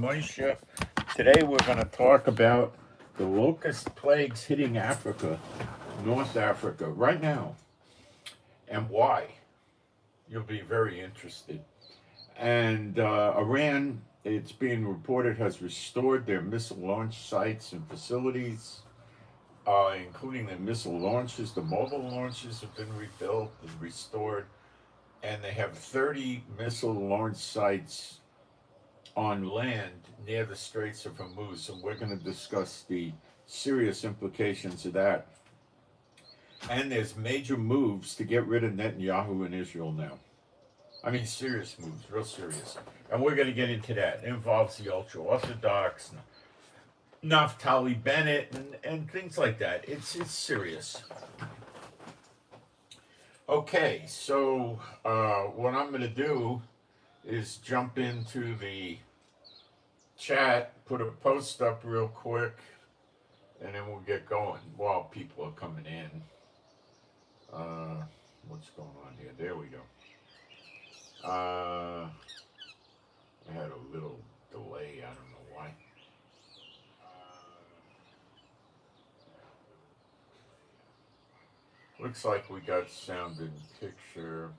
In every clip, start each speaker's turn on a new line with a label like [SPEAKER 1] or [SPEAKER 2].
[SPEAKER 1] Moshe. Today we're going to talk about the locust plagues hitting Africa, North Africa, right now, and why. You'll be very interested. And Iran, it's being reported, has restored their missile launch sites and facilities, including the missile launches. The mobile launches have been rebuilt and restored, and they have 30 missile launch sites on land near the Straits of Hormuz, and we're going to discuss the serious implications of that. And there's major moves to get rid of Netanyahu in Israel now. I mean, serious moves, real serious. And we're going to get into that. It involves the ultra-Orthodox, Naftali Bennett, and things like that. It's serious. Okay, so what I'm going to do is jump into the chat, put a post up real quick, and then we'll get going while people are coming in. What's going on here? There we go. I had a little delay. I don't know why. Looks like we got sound and picture.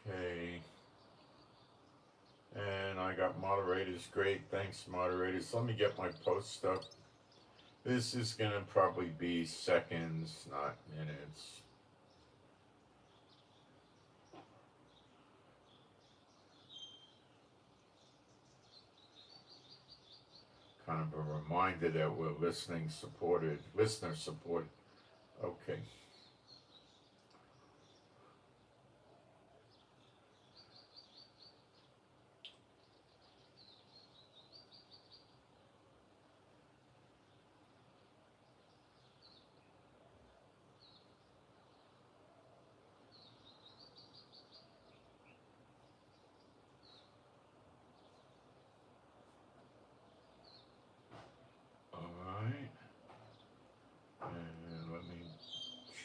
[SPEAKER 1] Okay. And I got moderators. Great. Thanks, moderators. Let me get my post up. This is going to probably be seconds, not minutes. Kind of a reminder that we're listener supported. Okay. And let me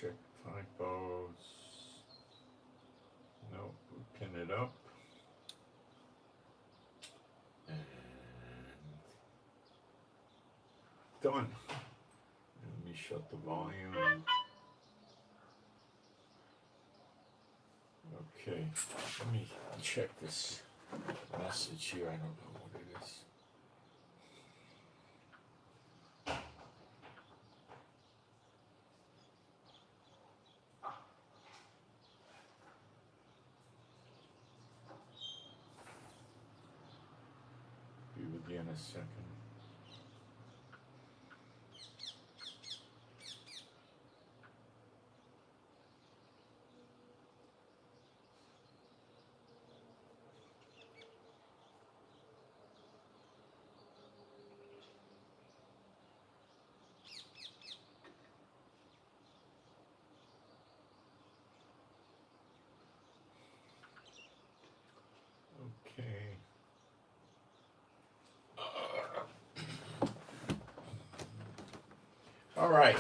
[SPEAKER 1] check typos. Nope, pin it up. And done. Let me shut the volume. Okay, let me check this message here. I don't know what it is. Be with you in a second. Okay. All right.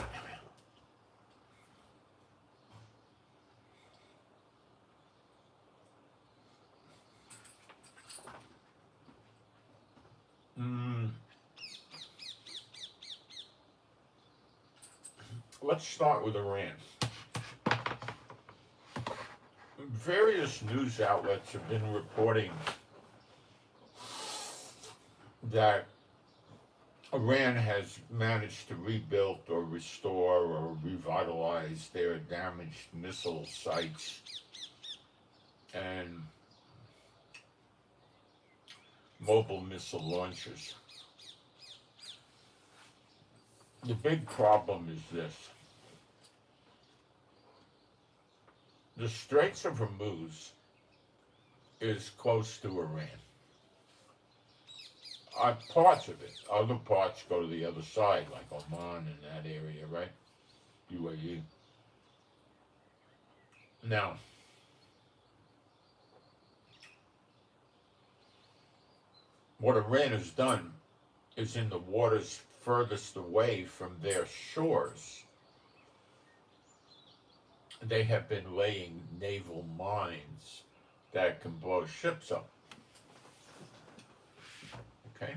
[SPEAKER 1] Let's start with Iran. Various news outlets have been reporting that Iran has managed to rebuild or restore or revitalize their damaged missile sites and mobile missile launchers. The big problem is this. The Straits of Hormuz is close to Iran. Parts of it. Other parts go to the other side, like Oman and that area, right? UAE. Now, what Iran has done is in the waters furthest away from their shores, they have been laying naval mines that can blow ships up. Okay?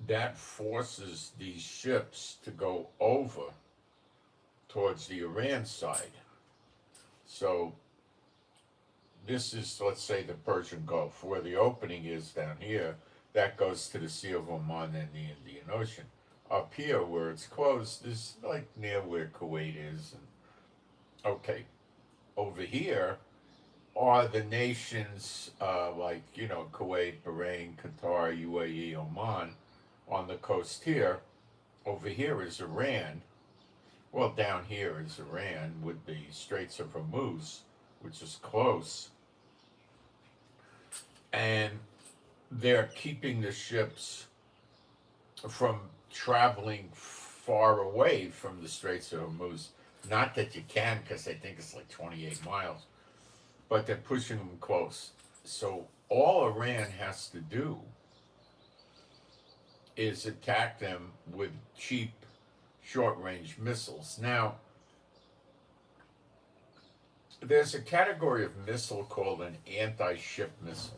[SPEAKER 1] That forces these ships to go over towards the Iran side. So this is, let's say, the Persian Gulf, where the opening is down here. That goes to the Sea of Oman and the Indian Ocean. Up here, where it's closed, is like near where Kuwait is. And, okay, over here are the nations like, Kuwait, Bahrain, Qatar, UAE, Oman on the coast here. Over here is Iran. Well, down here is Iran with the Straits of Hormuz, which is close. And they're keeping the ships from traveling far away from the Straits of Hormuz. Not that you can, because I think it's like 28 miles, but they're pushing them close. So all Iran has to do is attack them with cheap short-range missiles. Now, there's a category of missile called an anti-ship missile.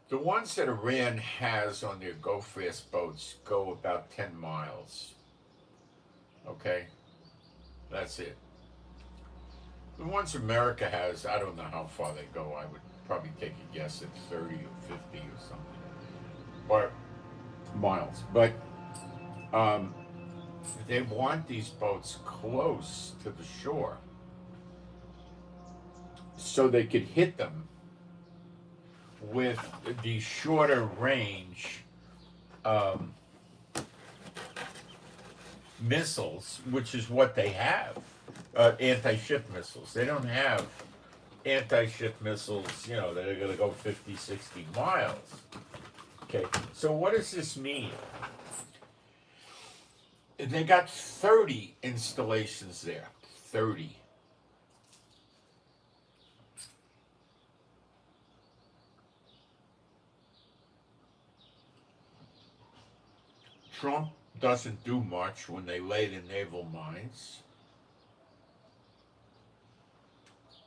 [SPEAKER 1] The ones that Iran has on their go-fast boats go about 10 miles. Okay? That's it. The ones America has, I don't know how far they go. I would probably take a guess at 30 or 50 or something. Or miles. But they want these boats close to the shore so they could hit them with the shorter range missiles, which is what they have, anti-ship missiles. They don't have anti-ship missiles, that are going to go 50, 60 miles. Okay, so what does this mean? They got 30 installations there. 30. Trump doesn't do much when they lay the naval mines.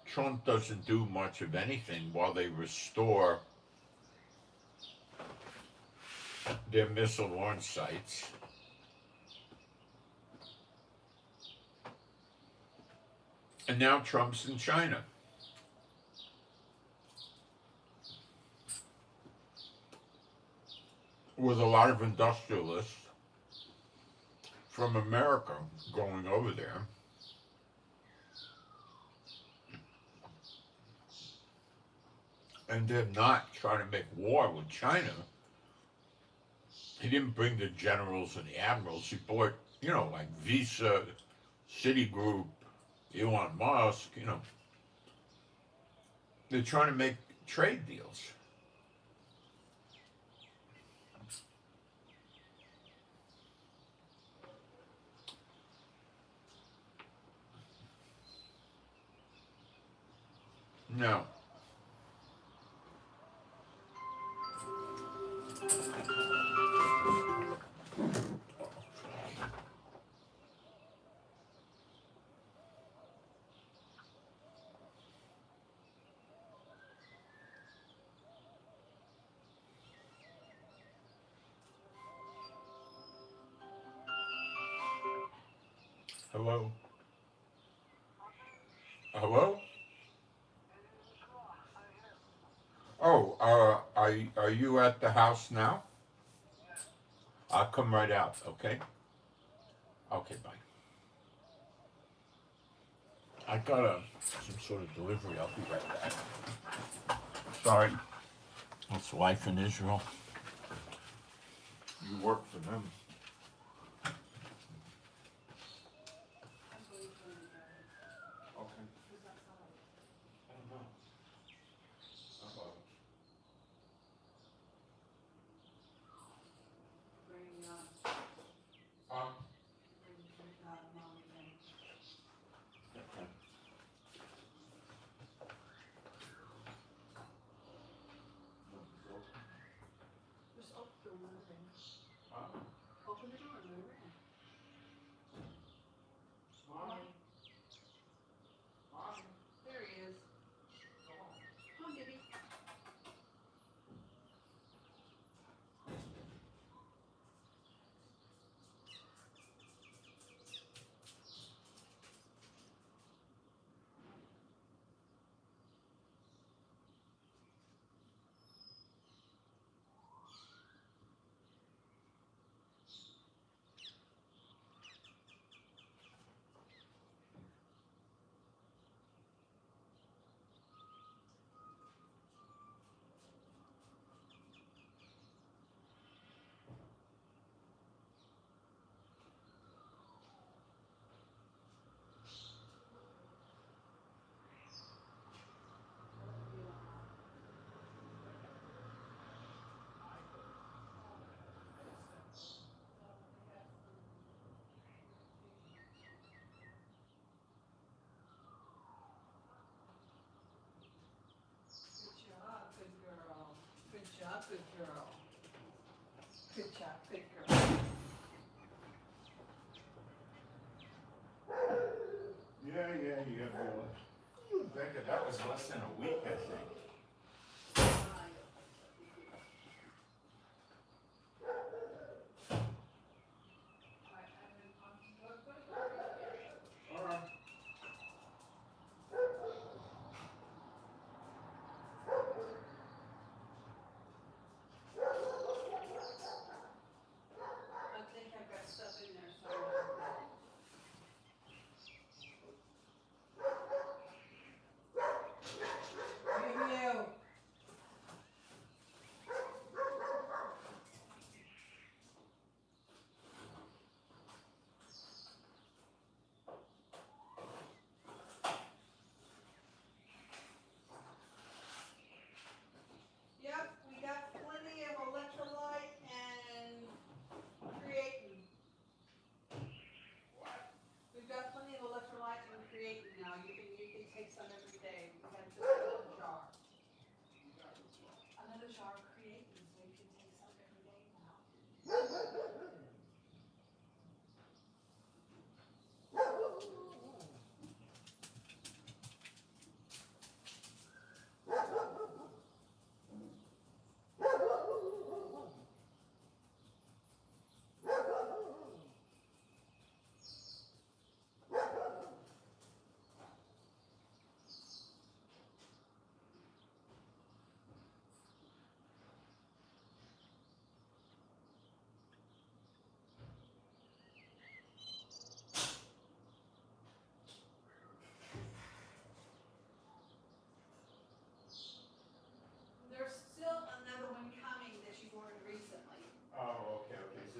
[SPEAKER 1] Trump doesn't do much of anything while they restore their missile launch sites. And now Trump's in China. With a lot of industrialists from America going over there. And they're not trying to make war with China. He didn't bring the generals and the admirals. He brought, like Visa, Citigroup, Elon Musk, They're trying to make trade deals. No. Hello? Hello? Oh, are you at the house now? I'll come right out, okay? Okay, bye. I got some sort of delivery. I'll be right back. Sorry. It's life in Israel. You work for them. Okay. I don't know. was less than a week, I think. Oh, okay. So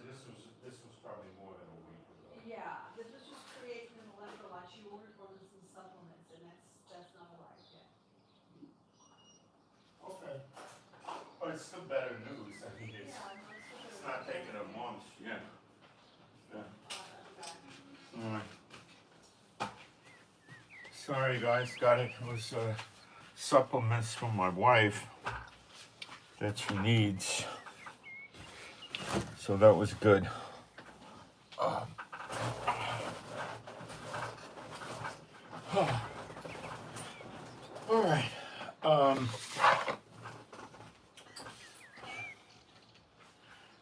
[SPEAKER 1] this was probably more than a week ago.
[SPEAKER 2] Yeah, this was just creating an electrolyte. She ordered one of some supplements, and that's not arrived yet.
[SPEAKER 1] Okay. But it's still better news. I mean, it's not taking a month. Yeah. All right. Sorry, guys. Got it. It was supplements from my wife that she needs. So that was good. All right.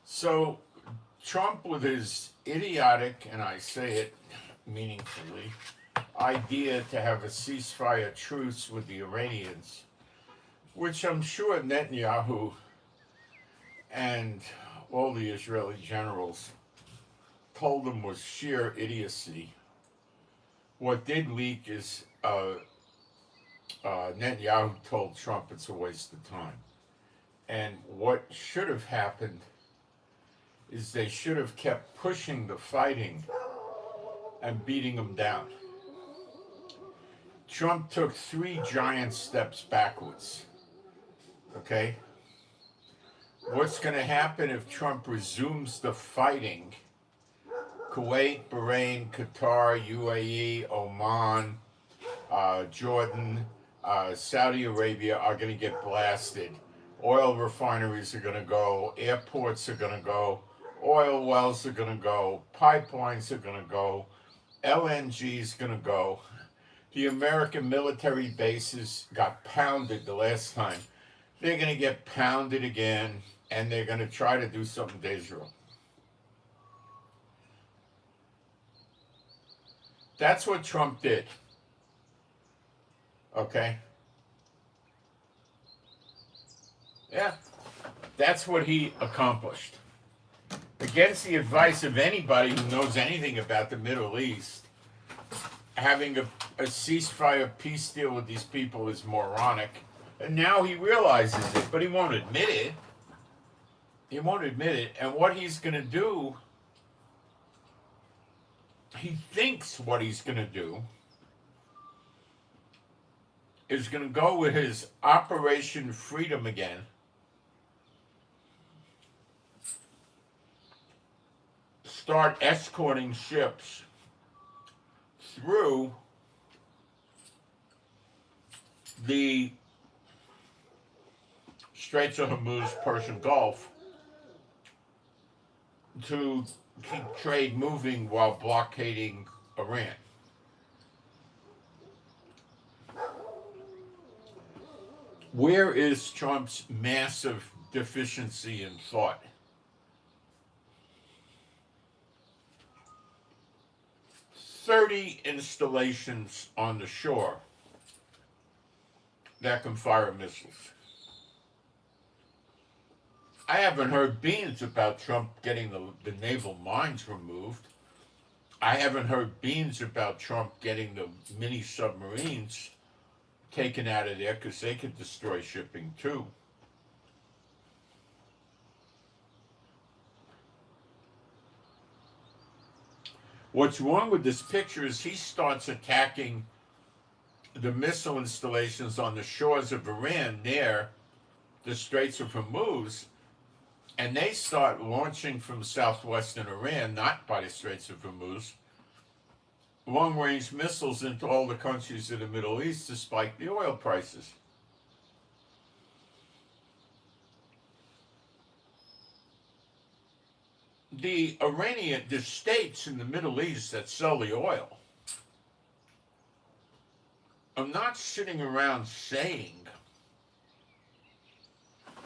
[SPEAKER 1] So Trump, with his idiotic, and I say it meaningfully, idea to have a ceasefire truce with the Iranians, which I'm sure Netanyahu and all the Israeli generals told him was sheer idiocy. What did leak is Netanyahu told Trump it's a waste of time. And what should have happened is they should have kept pushing the fighting and beating them down. Trump took 3 giant steps backwards. Okay? What's going to happen if Trump resumes the fighting? Kuwait, Bahrain, Qatar, UAE, Oman, Jordan, Saudi Arabia are going to get blasted. Oil refineries are going to go. Airports are going to go. Oil wells are going to go. Pipelines are going to go. LNG is going to go. The American military bases got pounded the last time. They're going to get pounded again, and they're going to try to do something to Israel. That's what Trump did. Okay? Yeah. That's what he accomplished. Against the advice of anybody who knows anything about the Middle East, having a ceasefire peace deal with these people is moronic. And now he realizes it, but he won't admit it. He won't admit it. And what he's going to do, he thinks what he's going to do is going to go with his Operation Freedom again. Start escorting ships through the Straits of Hormuz, Persian Gulf, to keep trade moving while blockading Iran. Where is Trump's massive deficiency in thought? "30 installations on the shore that can fire missiles." I haven't heard beans about Trump getting the naval mines removed. I haven't heard beans about Trump getting the mini submarines taken out of there because they could destroy shipping too. What's wrong with this picture is he starts attacking the missile installations on the shores of Iran near the Straits of Hormuz, and they start launching from southwestern Iran, not by the Straits of Hormuz, long-range missiles into all the countries of the Middle East to spike the oil prices. The states in the Middle East that sell the oil are not sitting around saying,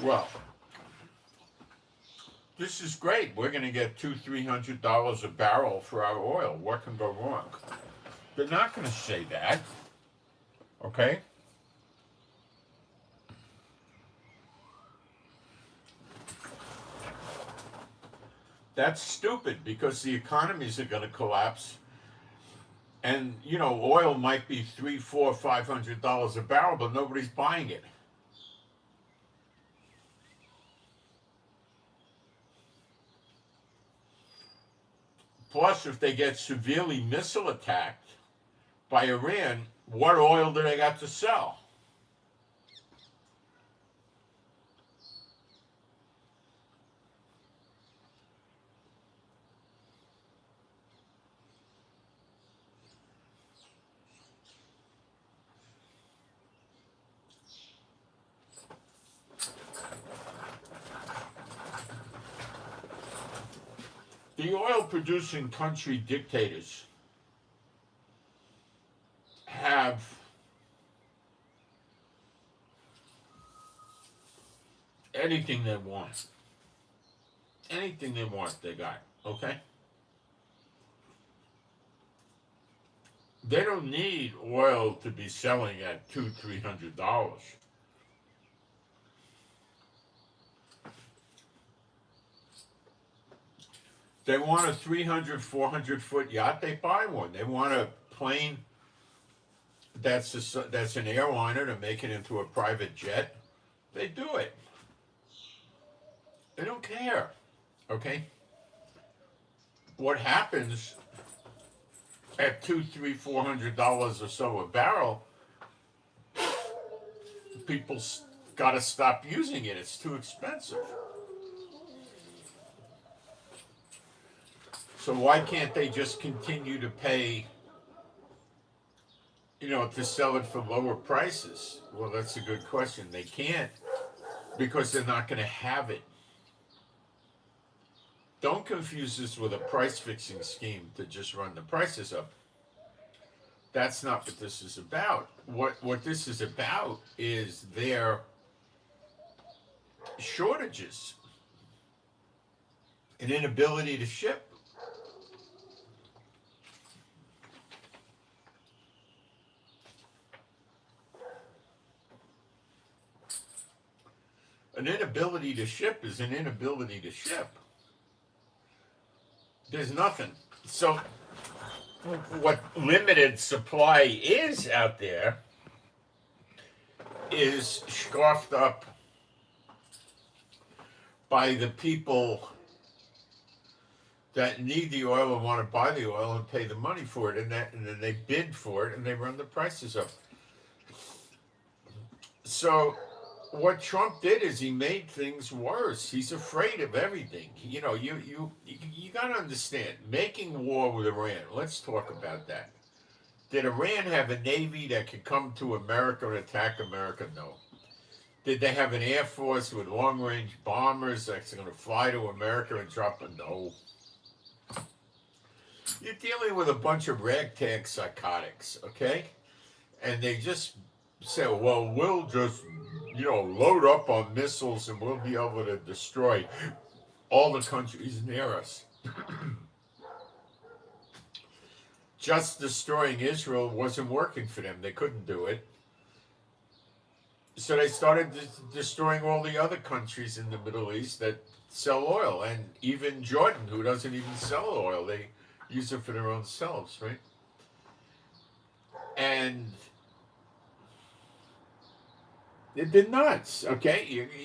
[SPEAKER 1] well, this is great. We're going to get $200-300 a barrel for our oil. What can go wrong? They're not going to say that. Okay? That's stupid because the economies are going to collapse. And, oil might be $300, $400, $500 a barrel, but nobody's buying it. Plus, if they get severely missile attacked by Iran, what oil do they got to sell? The oil-producing country dictators have anything they want. Anything they want, they got, okay? They don't need oil to be selling at $200-300. They want a 300-400 foot yacht, they buy one. They want a plane that's an airliner to make it into a private jet, they do it. They don't care, okay? What happens at $200, $300, $400 or so a barrel, people got to stop using it. It's too expensive. So why can't they just continue to pay, to sell it for lower prices? Well, that's a good question. They can't because they're not going to have it. Don't confuse this with a price fixing scheme to just run the prices up. That's not what this is about. What this is about is their shortages, an inability to ship. An inability to ship is an inability to ship. There's nothing. So what limited supply is out there is scarfed up by the people that need the oil and want to buy the oil and pay the money for it, and then they bid for it and they run the prices up. So what Trump did is he made things worse. He's afraid of everything. You got to understand, making war with Iran, let's talk about that. Did Iran have a navy that could come to America and attack America? No. Did they have an air force with long-range bombers that's going to fly to America and drop a no? You're dealing with a bunch of ragtag psychotics, okay? And they just say, well, we'll just load up on missiles and we'll be able to destroy all the countries near us. Just destroying Israel wasn't working for them. They couldn't do it. So they started destroying all the other countries in the Middle East that sell oil, and even Jordan, who doesn't even sell oil. They use it for their own selves, right? And they're nuts, okay?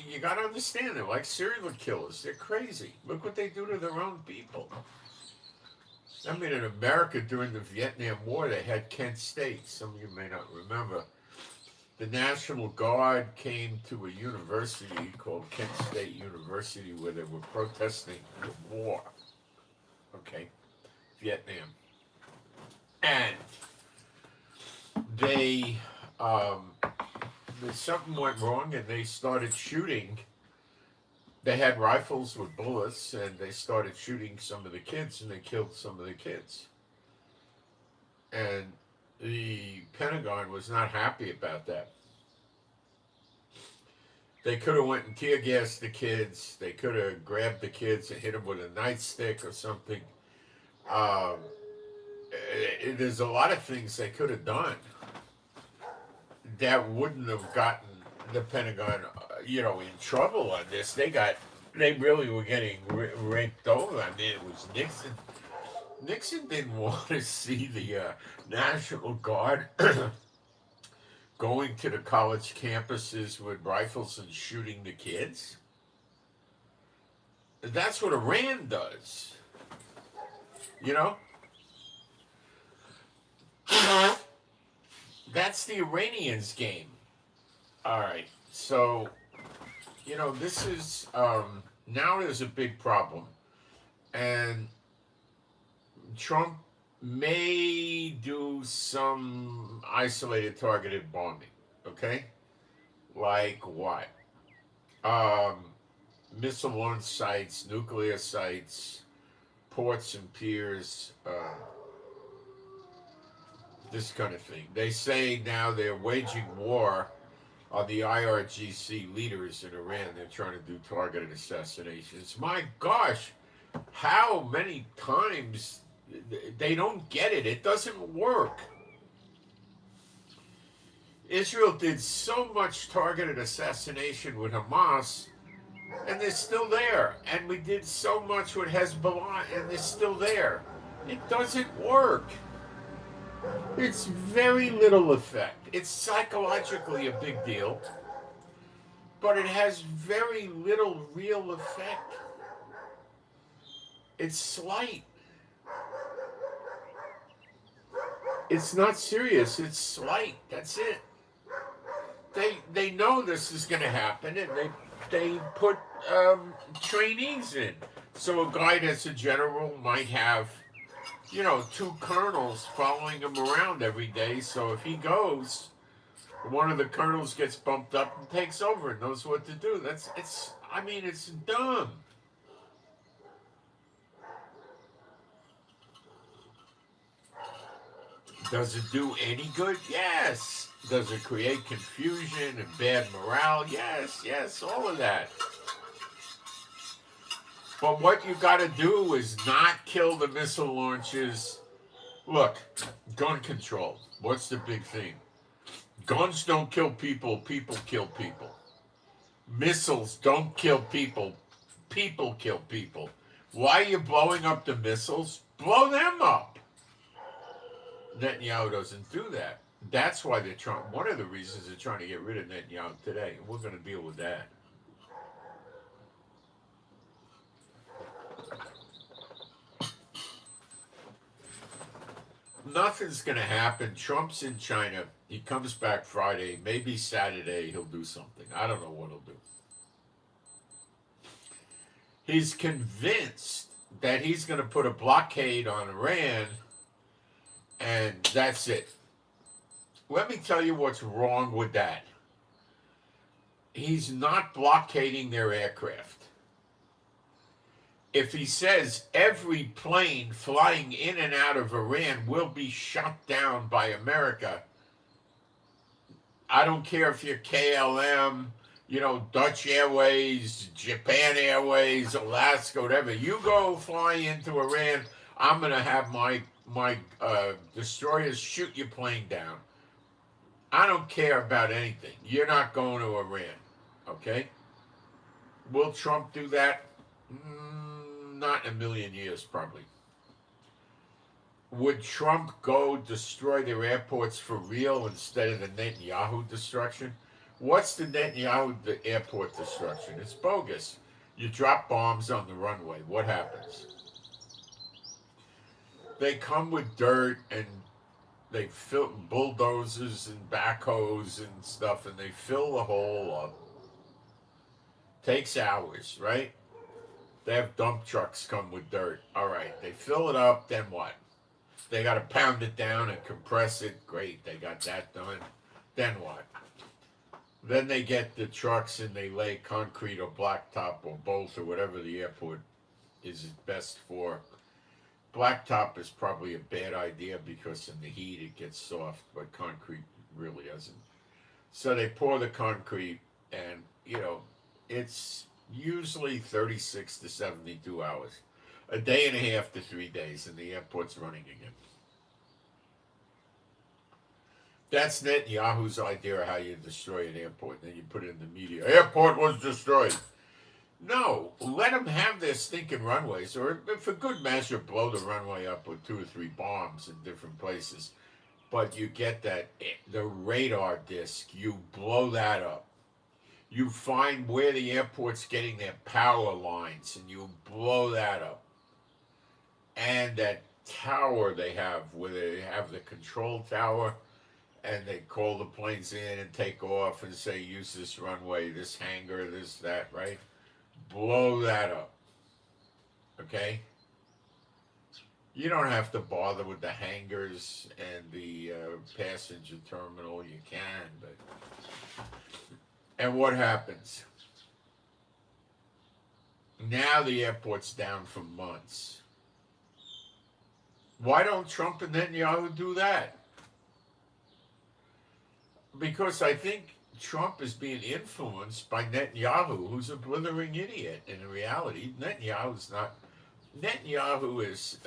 [SPEAKER 1] You got to understand, they're like serial killers. They're crazy. Look what they do to their own people. I mean, in America during the Vietnam War, they had Kent State. Some of you may not remember. The National Guard came to a university called Kent State University where they were protesting the war. Okay, Vietnam. And they, something went wrong and they started shooting. They had rifles with bullets and they started shooting some of the kids and they killed some of the kids. And the Pentagon was not happy about that. They could have went and tear gassed the kids. They could have grabbed the kids and hit them with a nightstick or something. There's a lot of things they could have done that wouldn't have gotten the Pentagon, in trouble on this. They really were getting raped over. I mean, it was Nixon. Nixon didn't want to see the National Guard going to the college campuses with rifles and shooting the kids. That's what Iran does. That's the Iranians' game. All right, so, this is, now there's a big problem. And Trump may do some isolated targeted bombing, okay? Like what? Missile launch sites, nuclear sites, ports and piers, this kind of thing. They say now they're waging war on the IRGC leaders in Iran. They're trying to do targeted assassinations. My gosh, how many times they don't get it. It doesn't work. Israel did so much targeted assassination with Hamas, and they're still there. And we did so much with Hezbollah, and they're still there. It doesn't work. It's very little effect. It's psychologically a big deal, but it has very little real effect. It's slight. It's not serious. It's slight. That's it. They know this is going to happen, and they put trainees in. So a guy that's a general might have, 2 colonels following him around every day. So if he goes, one of the colonels gets bumped up and takes over and knows what to do. It's dumb. Does it do any good? Yes. Does it create confusion and bad morale? Yes, all of that. But what you got to do is not kill the missile launches. Look, gun control. What's the big thing? Guns don't kill people, people kill people. Missiles don't kill people, people kill people. Why are you blowing up the missiles? Blow them up. Netanyahu doesn't do that. That's why they're trying. One of the reasons they're trying to get rid of Netanyahu today. We're going to deal with that. Nothing's going to happen. Trump's in China. He comes back Friday. Maybe Saturday he'll do something. I don't know what he'll do. He's convinced that he's going to put a blockade on Iran, and that's it. Let me tell you what's wrong with that. He's not blockading their aircraft. If he says every plane flying in and out of Iran will be shot down by America, I don't care if you're KLM, Dutch Airways, Japan Airways, Alaska, whatever. You go fly into Iran, I'm gonna have my destroyers shoot your plane down. I don't care about anything. You're not going to Iran, okay? Will Trump do that? Not in a million years, probably. Would Trump go destroy their airports for real instead of the Netanyahu destruction? What's the Netanyahu airport destruction? It's bogus. You drop bombs on the runway. What happens? They come with dirt and they fill bulldozers and backhoes and stuff, and they fill the hole up. Takes hours, right? They have dump trucks come with dirt. All right, they fill it up. Then what? They got to pound it down and compress it. Great, they got that done. Then what? Then they get the trucks and they lay concrete or blacktop or both or whatever the airport is best for. Blacktop is probably a bad idea because in the heat it gets soft, but concrete really isn't. So they pour the concrete and, it's usually 36 to 72 hours. A day and a half to 3 days, and the airport's running again. That's Netanyahu's idea of how you destroy an airport. Then you put it in the media. Airport was destroyed. No, let them have their stinking runways, or for good measure, blow the runway up with 2 or 3 bombs in different places. But you get the radar disc, you blow that up. You find where the airport's getting their power lines, and you blow that up. And that tower they have, where they have the control tower, and they call the planes in and take off and say, use this runway, this hangar, this, that, right? Blow that up. Okay? You don't have to bother with the hangars and the passenger terminal. You can, but... And what happens? Now the airport's down for months. Why don't Trump and Netanyahu do that? Because I think Trump is being influenced by Netanyahu, who's a blithering idiot in reality. Netanyahu is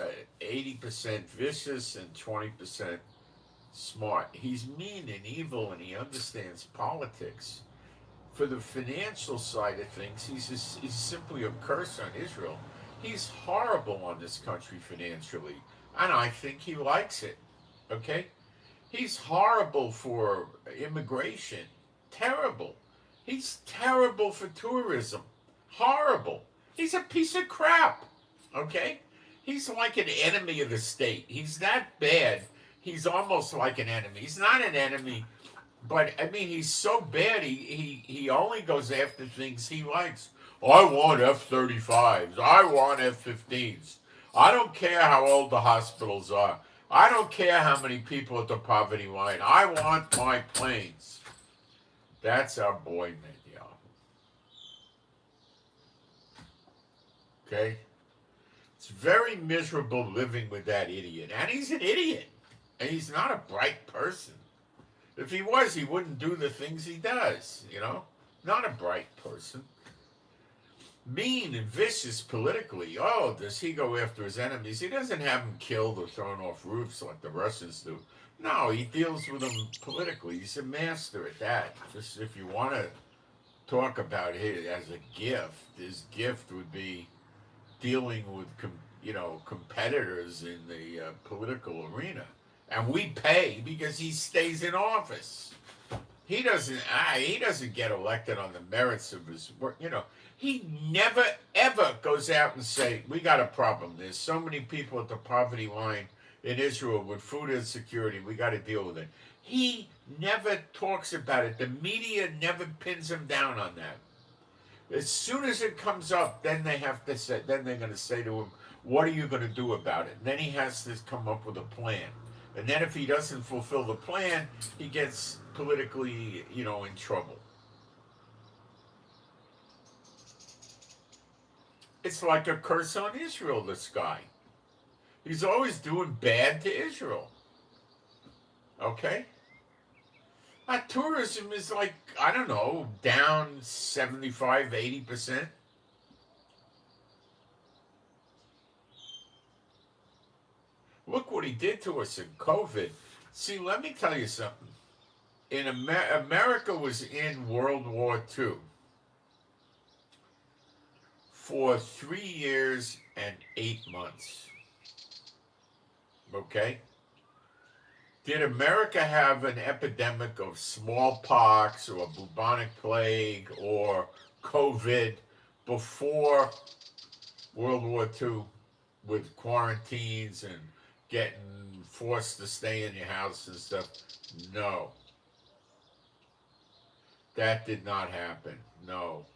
[SPEAKER 1] 80% vicious and 20% smart. He's mean and evil, and he understands politics. For the financial side of things, he's simply a curse on Israel. He's horrible on this country financially, and I think he likes it. Okay? He's horrible for immigration. Terrible. He's terrible for tourism. Horrible. He's a piece of crap. Okay? He's like an enemy of the state. He's that bad. He's almost like an enemy. He's not an enemy, but I mean, he's so bad. He only goes after things he likes. I want F-35s. I want F-15s. I don't care how old the hospitals are. I don't care how many people at the poverty line. I want my planes. That's our boy, Netanyahu. Okay? It's very miserable living with that idiot. And he's an idiot. And he's not a bright person. If he was, he wouldn't do the things he does, Not a bright person. Mean and vicious politically. Oh, does he go after his enemies? He doesn't have them killed or thrown off roofs like the Russians do. No, he deals with them politically. He's a master at that. Just if you want to talk about it as a gift, his gift would be dealing with, competitors in the political arena. And we pay because he stays in office. He doesn't get elected on the merits of his work. He never, ever goes out and say, we got a problem. There's so many people at the poverty line in Israel with food insecurity. We got to deal with it. He never talks about it. The media never pins him down on that. As soon as it comes up, then they're going to say to him, what are you going to do about it? And then he has to come up with a plan. And then if he doesn't fulfill the plan, he gets politically, in trouble. It's like a curse on Israel, this guy. He's always doing bad to Israel. Okay? Tourism is like, I don't know, down 75, 80%. Look what he did to us in COVID. See, let me tell you something. In America was in World War II for 3 years and 8 months. Okay? Did America have an epidemic of smallpox or bubonic plague or COVID before World War II with quarantines and getting forced to stay in your house and stuff? No. That did not happen. No.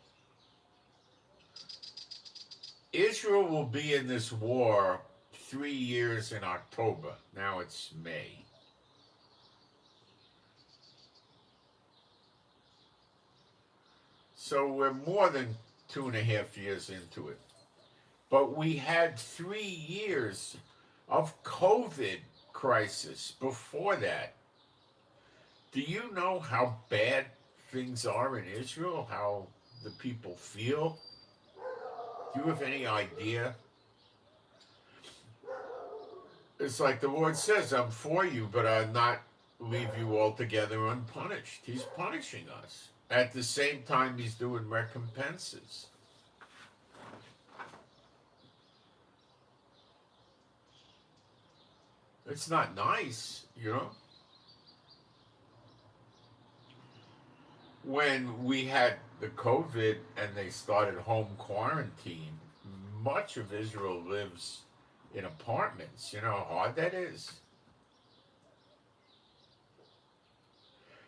[SPEAKER 1] Israel will be in this war 3 years in October. Now it's May. So we're more than 2.5 years into it. But we had 3 years of COVID crisis before that. Do you know how bad things are in Israel? How the people feel? Do you have any idea? It's like the Lord says, I'm for you, but I'll not leave you altogether unpunished. He's punishing us. At the same time, he's doing recompenses. It's not nice, you know? When we had the COVID and they started home quarantine, much of Israel lives in apartments. You know how hard that is?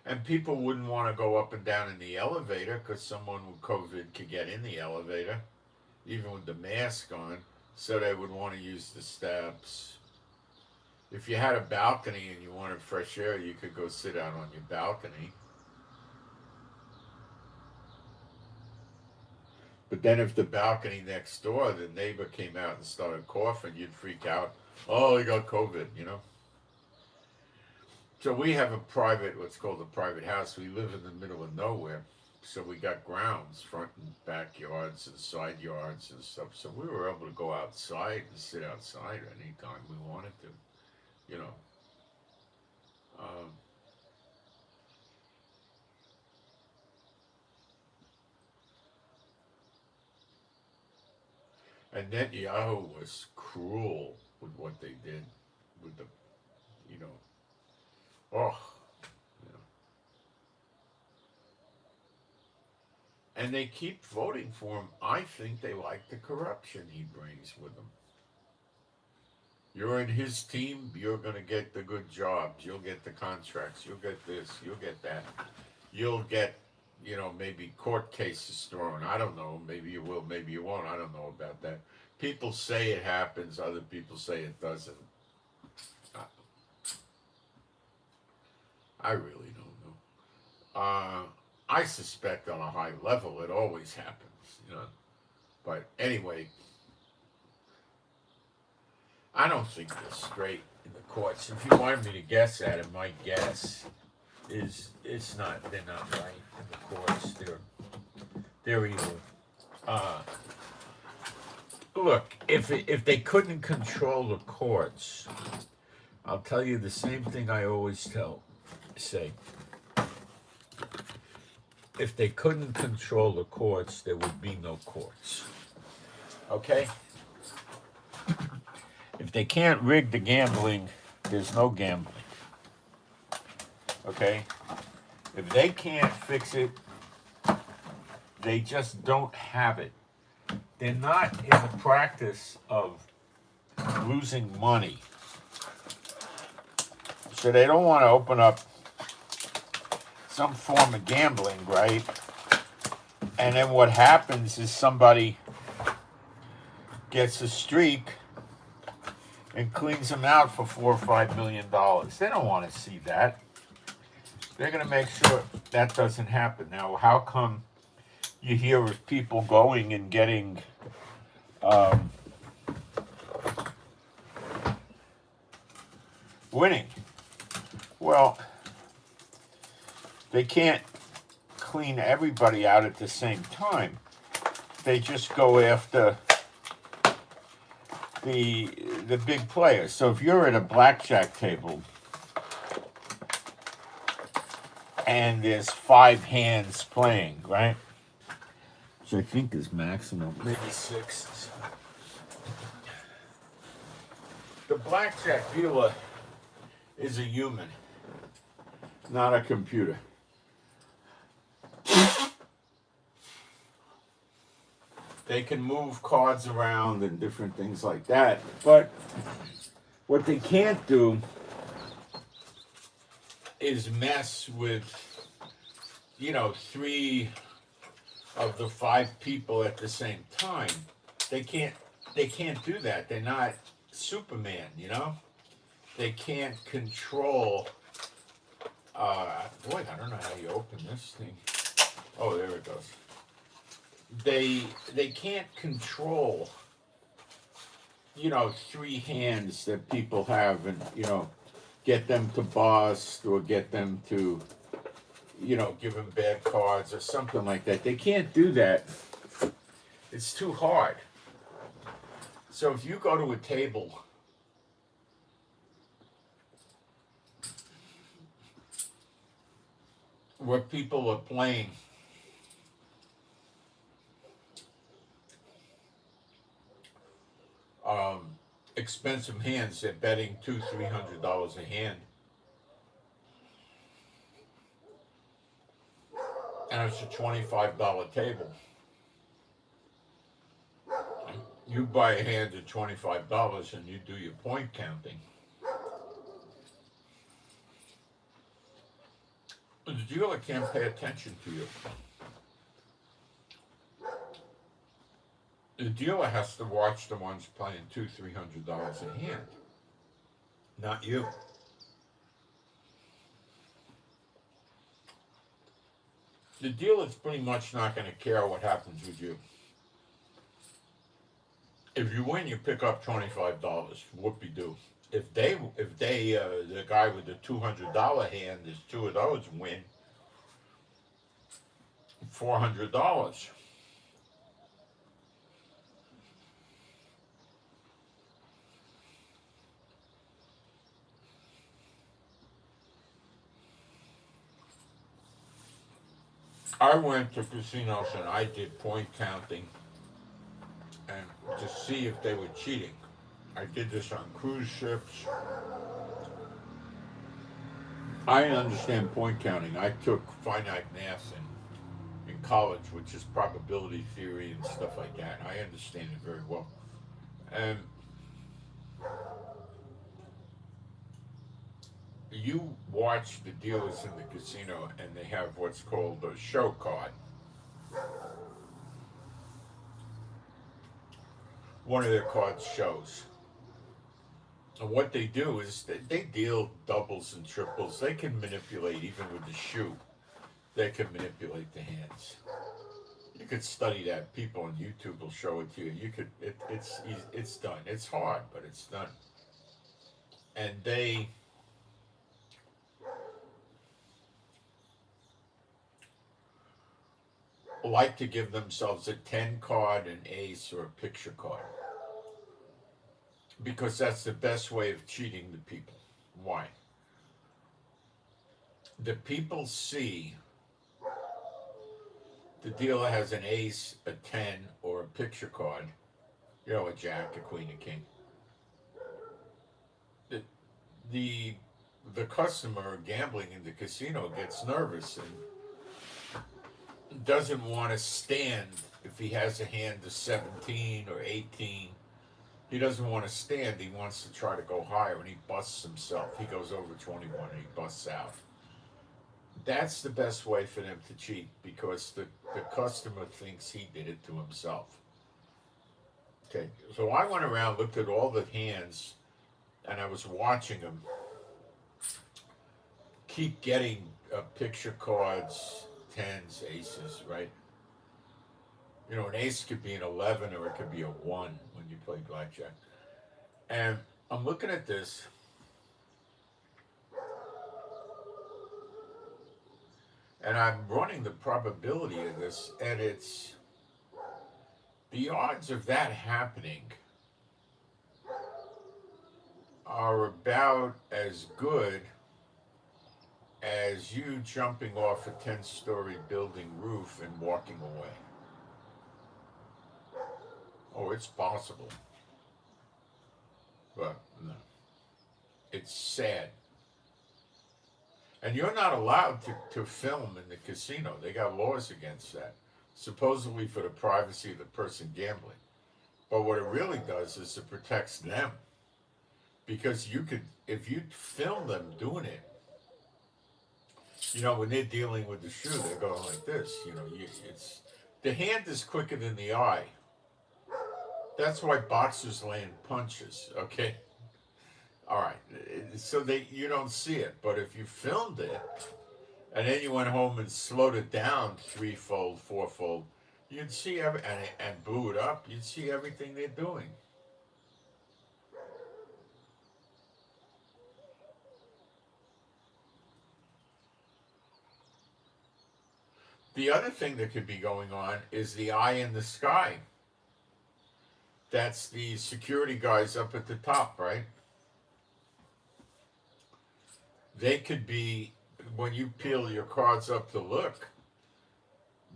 [SPEAKER 1] And people wouldn't want to go up and down in the elevator because someone with COVID could get in the elevator, even with the mask on, so they would want to use the steps. If you had a balcony and you wanted fresh air, you could go sit out on your balcony. But then if the balcony next door, the neighbor came out and started coughing, you'd freak out. Oh, he got COVID, you know? So we have a private, what's called a private house. We live in the middle of nowhere. So we got grounds, front and backyards and side yards and stuff. So we were able to go outside and sit outside anytime we wanted to, you know. And Netanyahu was cruel with what they did with the, you know, oh, you know. And they keep voting for him. I think they like the corruption he brings with him. You're in his team, you're going to get the good jobs. You'll get the contracts. You'll get this. You'll get that. You'll get, you know, maybe court cases thrown. I don't know. Maybe you will, maybe you won't. I don't know about that. People say it happens. Other people say it doesn't. I really don't know. I suspect on a high level it always happens, you know. But anyway, I don't think they're straight in the courts. If you wanted me to guess at it, my guess is they're not right in the courts. They're evil. Look, if they couldn't control the courts, I'll tell you the same thing I always say. If they couldn't control the courts, there would be no courts. Okay? If they can't rig the gambling, there's no gambling. Okay? If they can't fix it, they just don't have it. They're not in the practice of losing money. So they don't want to open up some form of gambling, right? And then what happens is somebody gets a streak and cleans them out for $4 or $5 million. They don't want to see that. They're going to make sure that doesn't happen. Now, how come you hear of people going and getting winning? Well, they can't clean everybody out at the same time. They just go after the big players. So if you're at a blackjack table and there's 5 hands playing, right? Which I think is maximum, maybe 6. The blackjack dealer is a human, not a computer. They can move cards around and different things like that, but what they can't do is mess with, 3 of the 5 people at the same time. They can't do that. They're not Superman, They can't control boy, I don't know how you open this thing. Oh, there it goes. They can't control 3 hands that people have and get them to bust or get them to give them bad cards or something like that. They can't do that. It's too hard. So if you go to a table where people are playing expensive hands, they're betting $200-$300 a hand, and it's a $25 table. You buy a hand at $25 and you do your point counting. The dealer can't pay attention to you. The dealer has to watch the ones playing $200-$300 a hand, not you. The dealer's pretty much not going to care what happens with you. If you win, you pick up $25. Whoopie-doo. If the guy with the $200 hand, there's 2 of those win, $400. I went to casinos and I did point counting and to see if they were cheating. I did this on cruise ships. I understand point counting. I took finite math in college, which is probability theory and stuff like that. I understand it very well. And you watch the dealers in the casino and they have what's called a show card. One of their cards shows. And what they do is they deal doubles and triples. They can manipulate even with the shoe. They can manipulate the hands. You could study that. People on YouTube will show it to you. It's done. It's hard, but it's done. And they like to give themselves a 10 card, an ace, or a picture card. Because that's the best way of cheating the people. Why? The people see the dealer has an ace, a 10, or a picture card, a jack, a queen, a king. The customer gambling in the casino gets nervous and doesn't want to stand if he has a hand of 17 or 18. He doesn't want to stand. He wants to try to go higher, and he busts himself. He goes over 21 and he busts out. That's the best way for them to cheat because the customer thinks he did it to himself. Okay, so I went around, looked at all the hands, and I was watching them keep getting picture cards, 10s, aces, right? An ace could be an 11 or it could be a 1 when you play blackjack. And I'm looking at this. And I'm running the probability of this, and it's the odds of that happening are about as good as you jumping off a 10-story building roof and walking away. Oh, it's possible. But no. It's sad. And you're not allowed to film in the casino. They got laws against that. Supposedly for the privacy of the person gambling. But what it really does is it protects them. Because you could, if you film them doing it, you know, when they're dealing with the shoe, they're going like this. You know, it's the hand is quicker than the eye. That's why boxers land punches. Okay. All right. So you don't see it, but if you filmed it, and then you went home and slowed it down threefold, fourfold, you'd see and blew it up. You'd see everything they're doing. The other thing that could be going on is the eye in the sky. That's the security guys up at the top, right? They could be, when you peel your cards up to look,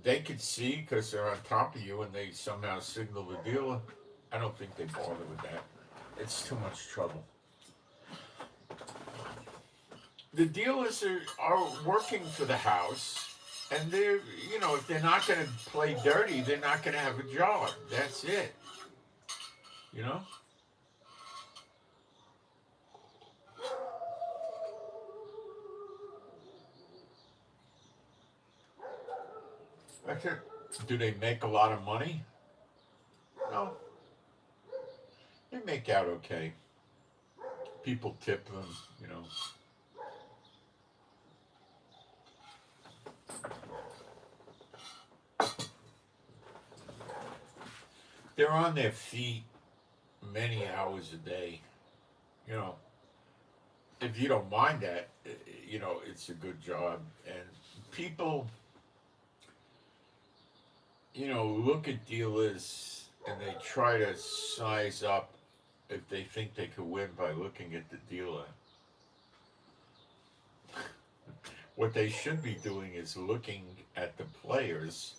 [SPEAKER 1] they could see because they're on top of you and they somehow signal the dealer. I don't think they bother with that. It's too much trouble. The dealers are working for the house, and they're, you know, if they're not going to play dirty, they're not going to have a job. That's it. You know? That's it. Do they make a lot of money? No. They make out okay. People tip them, you know. They're on their feet many hours a day. You know, if you don't mind that, you know, it's a good job. And people, you know, look at dealers and they try to size up if they think they could win by looking at the dealer. What they should be doing is looking at the players,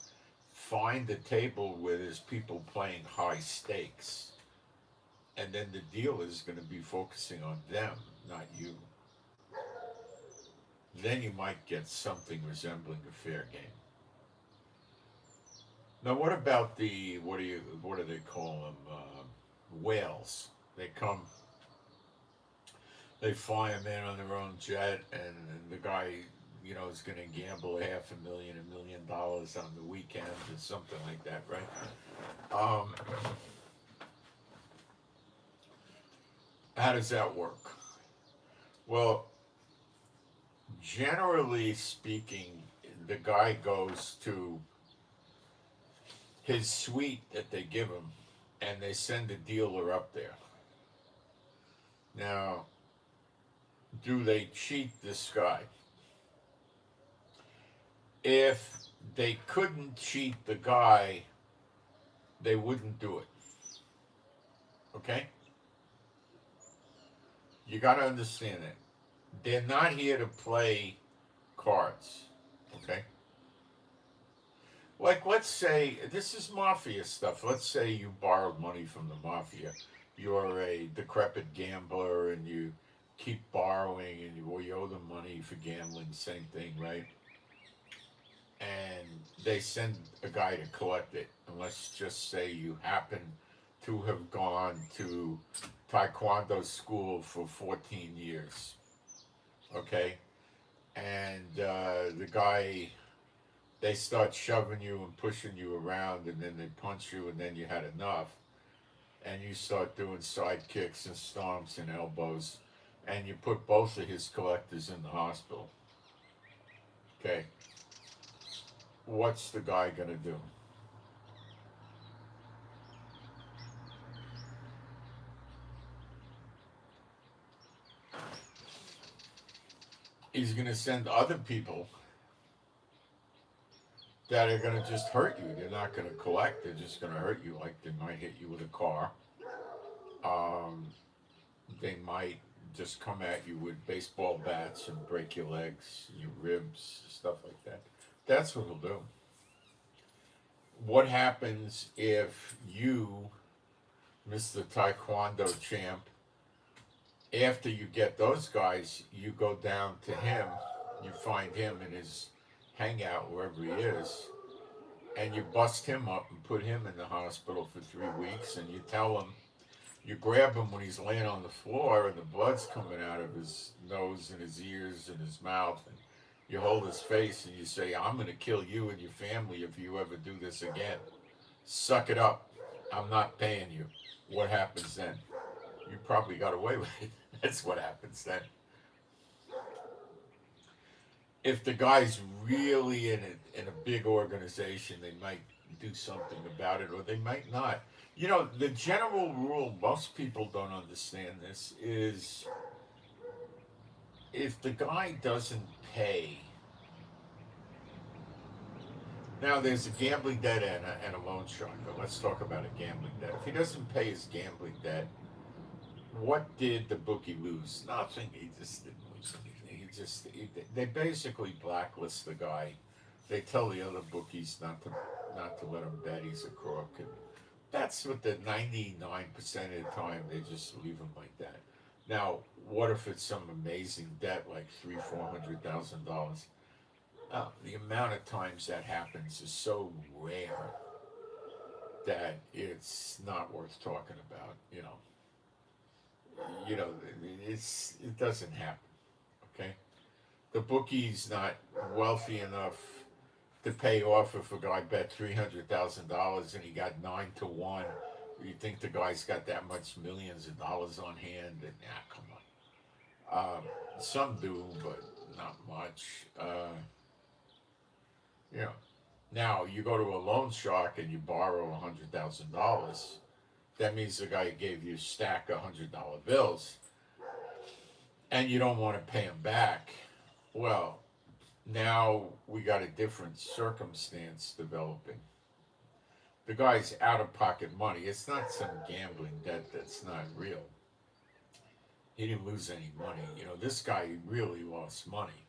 [SPEAKER 1] find a table where there's people playing high stakes, and then the dealer is going to be focusing on them, not you. Then you might get something resembling a fair game. Now, what about the what do they call them? Whales. They come. They fly them in on their own jet, and the guy, you know, is going to gamble $500,000, $1 million on the weekend or something like that, right? How does that work? Well, generally speaking, the guy goes to his suite that they give him, and they send a dealer up there. Now, do they cheat this guy? If they couldn't cheat the guy, they wouldn't do it. Okay? You got to understand that. They're not here to play cards. Okay? Like, let's say, this is mafia stuff. Let's say you borrowed money from the mafia. You're a decrepit gambler and you keep borrowing and you owe them money for gambling, same thing, right? And they send a guy to collect it. And let's just say you happen to have gone to Taekwondo school for 14 years. Okay? And the guy, they start shoving you and pushing you around, and then they punch you, and then you had enough. And you start doing side kicks and stomps and elbows, and you put both of his collectors in the hospital. Okay. What's the guy going to do? He's going to send other people that are going to just hurt you. They're not going to collect. They're just going to hurt you. Like they might hit you with a car. Um, they might just come at you with baseball bats and break your legs, your ribs, stuff like that. That's what they'll do. What happens if you, Mr. Taekwondo champ, after you get those guys, you go down to him, you find him in his hangout wherever he is, and you bust him up and put him in the hospital for 3 weeks, and you tell him, you grab him when he's laying on the floor and the blood's coming out of his nose and his ears and his mouth, and you hold his face and you say, I'm going to kill you and your family if you ever do this again. Suck it up. I'm not paying you. What happens then? You probably got away with it. That's what happens then. If the guy's really in a big organization, they might do something about it, or they might not. You know, the general rule, most people don't understand this, is if the guy doesn't pay. Now, there's a gambling debt and a loan shark. Let's talk about a gambling debt. If he doesn't pay his gambling debt, what did the bookie lose? Nothing. He just didn't lose anything. They basically blacklist the guy. They tell the other bookies not to let him bet. He's a crook, and that's what the 99% of the time they just leave him like that. Now, what if it's some amazing debt like $300,000-$400,000? The amount of times that happens is so rare that it's not worth talking about. It doesn't happen. Okay, the bookie's not wealthy enough to pay off if a guy bet $300,000 and he got 9-1. You think the guy's got that much millions of dollars on hand? And come on. Some do, but not much. You know, now you go to a loan shark and you borrow $100,000. That means the guy gave you a stack of $100 bills, and you don't want to pay him back. Well, now we got a different circumstance developing. The guy's out of pocket money. It's not some gambling debt that's not real. He didn't lose any money. This guy really lost money.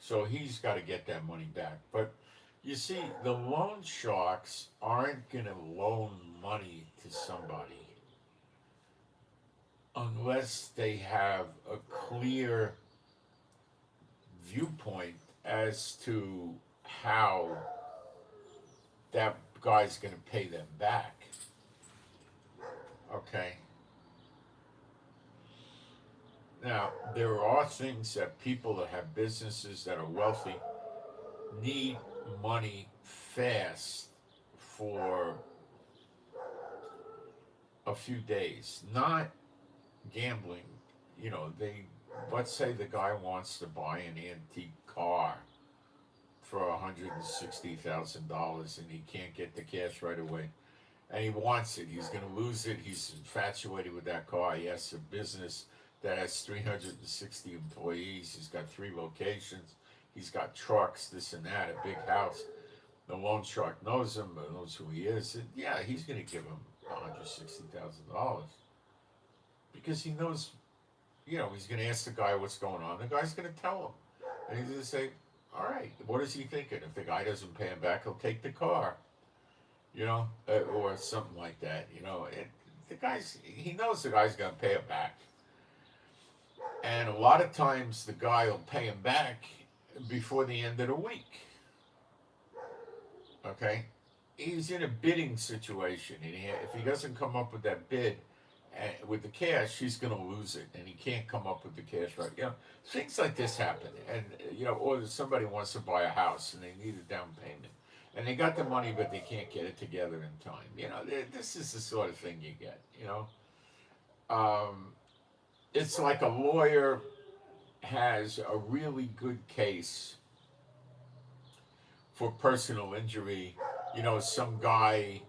[SPEAKER 1] So he's got to get that money back. But you see, the loan sharks aren't going to loan money to somebody unless they have a clear viewpoint as to how that guy's going to pay them back. Okay. Now, there are things that people that have businesses that are wealthy need money fast for a few days, not gambling. Let's say the guy wants to buy an antique car for $160,000 and he can't get the cash right away. And he wants it. He's going to lose it. He's infatuated with that car. He has a business that has 360 employees. He's got 3 locations. He's got trucks, this and that, a big house. The loan shark knows him, knows who he is. And yeah, he's going to give him $160,000 because he knows, he's going to ask the guy what's going on. The guy's going to tell him. And he's going to say, all right, what is he thinking? If the guy doesn't pay him back, he'll take the car, or something like that. He knows the guy's going to pay him back. And a lot of times the guy will pay him back before the end of the week. Okay? He's in a bidding situation. And if he doesn't come up with that bid with the cash, he's going to lose it. And he can't come up with the cash right. Things like this happen. And, or somebody wants to buy a house and they need a down payment. And they got the money, but they can't get it together in time. This is the sort of thing you get, It's like a lawyer has a really good case for personal injury. Some guy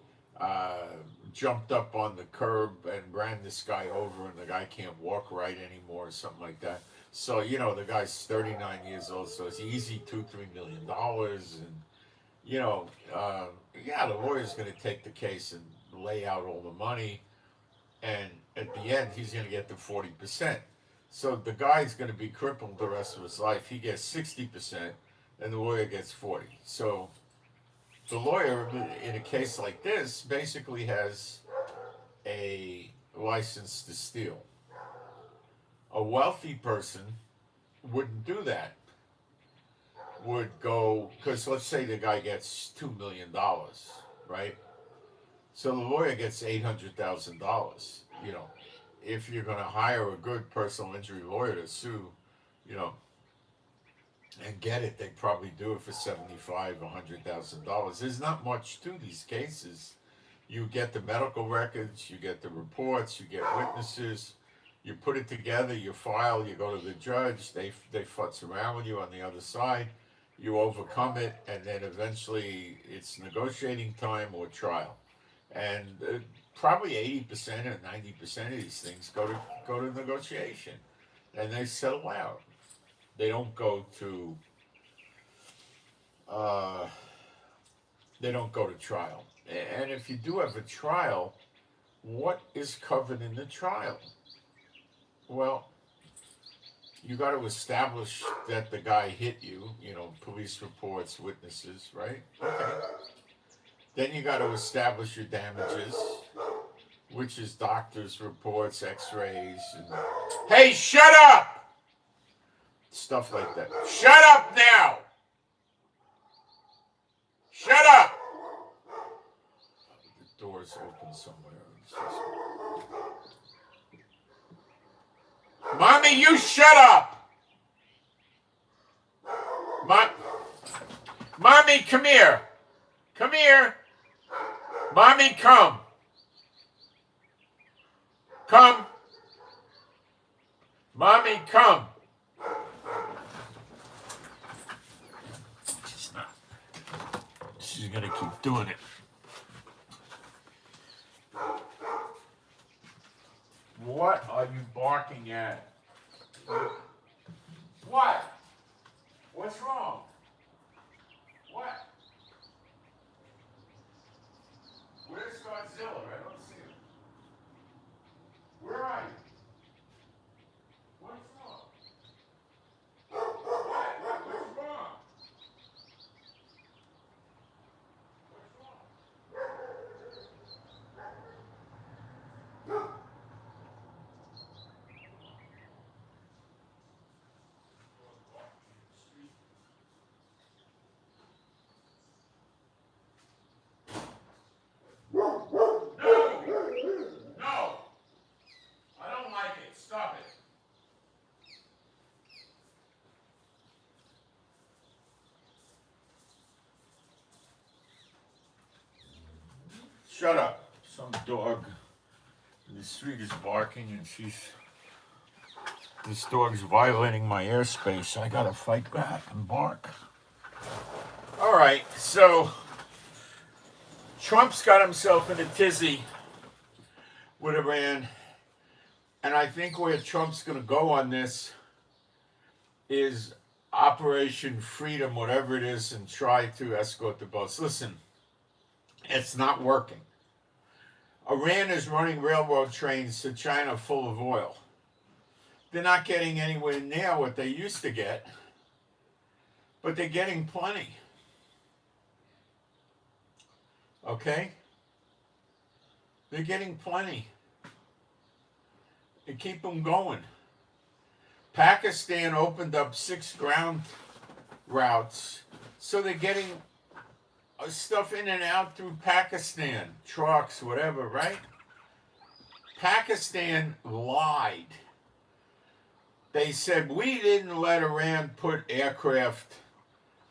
[SPEAKER 1] jumped up on the curb and ran this guy over, and the guy can't walk right anymore, or something like that. So, the guy's 39 years old, so it's easy $2-3 million, and you know, yeah, the lawyer's going to take the case and lay out all the money, and at the end, he's going to get the 40%. So the guy's going to be crippled the rest of his life. He gets 60%, and the lawyer gets 40. So the lawyer, in a case like this, basically has a license to steal. A wealthy person wouldn't do that. Would go, because let's say the guy gets $2 million, right? So the lawyer gets $800,000. You know, if you're going to hire a good personal injury lawyer to sue, you know, and get it, they probably do it for $75,000, $100,000. There's not much to these cases. You get the medical records, you get the reports, you get witnesses, you put it together, you file, you go to the judge, they futz around with you on the other side, you overcome it, and then eventually it's negotiating time or trial. And probably 80% or 90% of these things go to negotiation, and they settle out. They don't go to trial. And if you do have a trial, what is covered in the trial? Well, you got to establish that the guy hit you, you know, police reports, witnesses, right? Okay. Then you got to establish your damages, which is doctor's reports, x-rays, and hey, shut up! Stuff like that. Shut up now! Shut up! The door's open somewhere. Mommy, you shut up! Mommy, come here. Come here. Mommy, come. Come. Mommy, come. She's gonna keep doing it. What are you barking at? What? What's wrong? What? Where's Godzilla? I don't see him. Where are you? What's wrong? What? What's wrong? No! I don't like it. Stop it. Shut up. Some dog in the street is barking and this dog's violating my airspace. I gotta fight back and bark. All right, so Trump's got himself in a tizzy with Iran, and I think where Trump's going to go on this is Operation Freedom, whatever it is, and try to escort the boats. Listen, it's not working. Iran is running railroad trains to China full of oil. They're not getting anywhere near what they used to get, but they're getting plenty. Okay? They're getting plenty. They keep them going. Pakistan opened up 6 ground routes, so they're getting stuff in and out through Pakistan, trucks, whatever, right? Pakistan lied. They said, we didn't let Iran put aircraft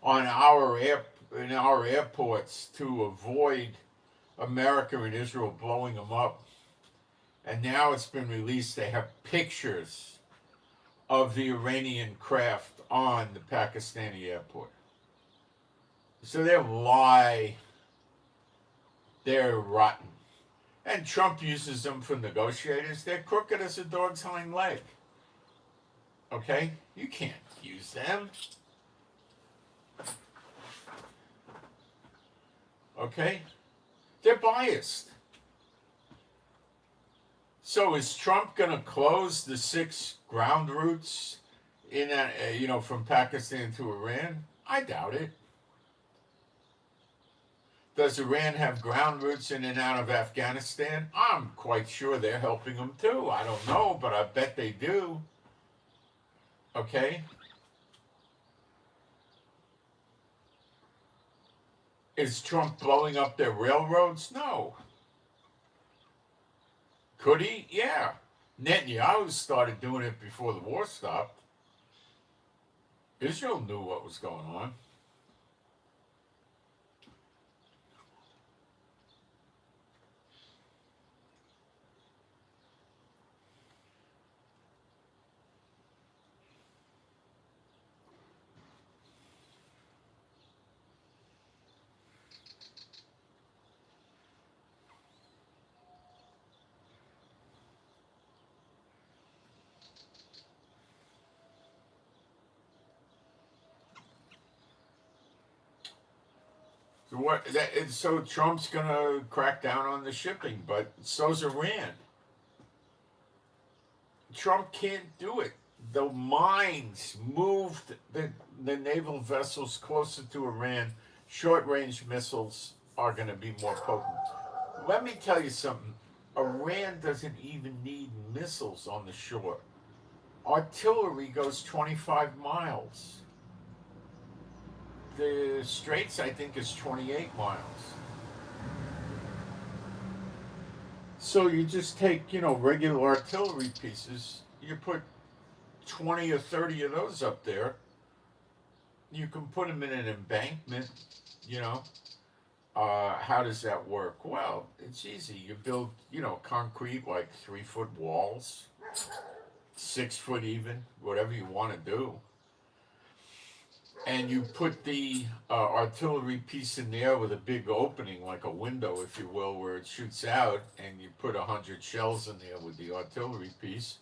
[SPEAKER 1] on in our airports to avoid America and Israel blowing them up. And now it's been released, they have pictures of the Iranian craft on the Pakistani airport. So they lie, they're rotten. And Trump uses them for negotiators. They're crooked as a dog's hind leg. Okay? You can't use them. Okay? They're biased. So is Trump going to close the 6 ground routes in from Pakistan to Iran? I doubt it. Does Iran have ground routes in and out of Afghanistan? I'm quite sure they're helping them too. I don't know, but I bet they do. Okay? Is Trump blowing up their railroads? No. Could he? Yeah. Netanyahu started doing it before the war stopped. Israel knew what was going on. So Trump's gonna crack down on the shipping, but so's Iran. Trump can't do it. The mines moved the naval vessels closer to Iran. Short range missiles are going to be more potent. Let me tell you something. Iran doesn't even need missiles on the shore. Artillery goes 25 miles. The Straits, I think, is 28 miles. So you just take, regular artillery pieces, you put 20 or 30 of those up there. You can put them in an embankment, you know. How does that work? Well, it's easy. You build, concrete, like 3-foot walls, 6-foot even, whatever you want to do. And you put the artillery piece in there with a big opening, like a window, if you will, where it shoots out, and you put 100 shells in there with the artillery piece.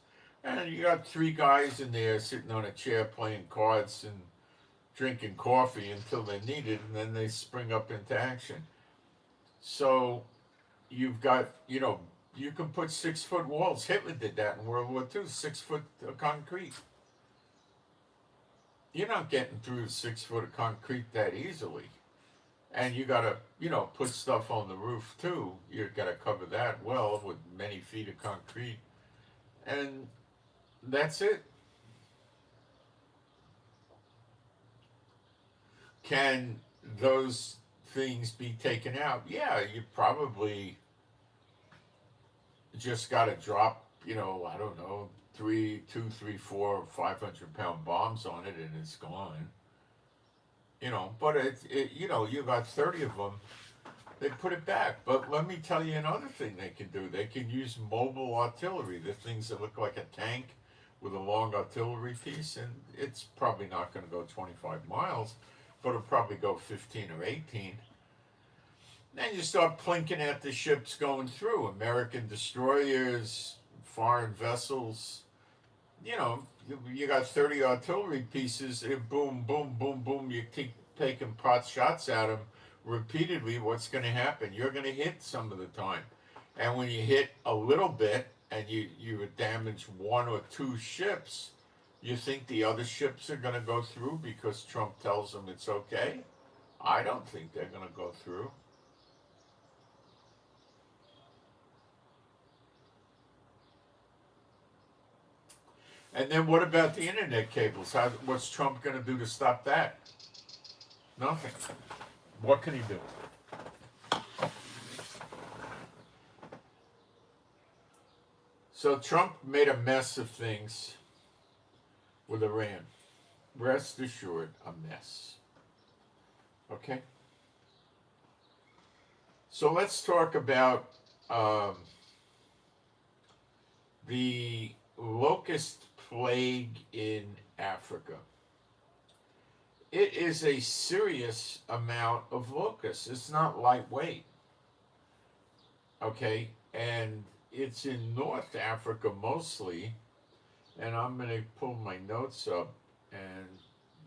[SPEAKER 1] And you got 3 guys in there sitting on a chair playing cards and drinking coffee until they need it, and then they spring up into action. So you've got, you can put 6-foot walls. Hitler did that in World War II, 6-foot concrete. You're not getting through 6 foot of concrete that easily. And you gotta, put stuff on the roof too. You gotta cover that well with many feet of concrete. And that's it. Can those things be taken out? Yeah, you probably just gotta drop, I don't know, 2, 3, 4, 500-pound bombs on it, and it's gone. But you got 30 of them. They put it back. But let me tell you another thing they can do. They can use mobile artillery, the things that look like a tank with a long artillery piece, and it's probably not going to go 25 miles, but it'll probably go 15 or 18. Then you start plinking at the ships going through, American destroyers, foreign vessels. You got 30 artillery pieces, and boom, boom, boom, boom. You keep taking pot shots at them repeatedly. What's going to happen? You're going to hit some of the time. And when you hit a little bit and you damage 1 or 2 ships, you think the other ships are going to go through because Trump tells them it's okay? I don't think they're going to go through. And then what about the internet cables? What's Trump going to do to stop that? Nothing. What can he do? So Trump made a mess of things with Iran. Rest assured, a mess. Okay? So let's talk about the Locust plague in Africa. It is a serious amount of locusts. It's not lightweight. Okay? And it's in North Africa mostly. And I'm going to pull my notes up and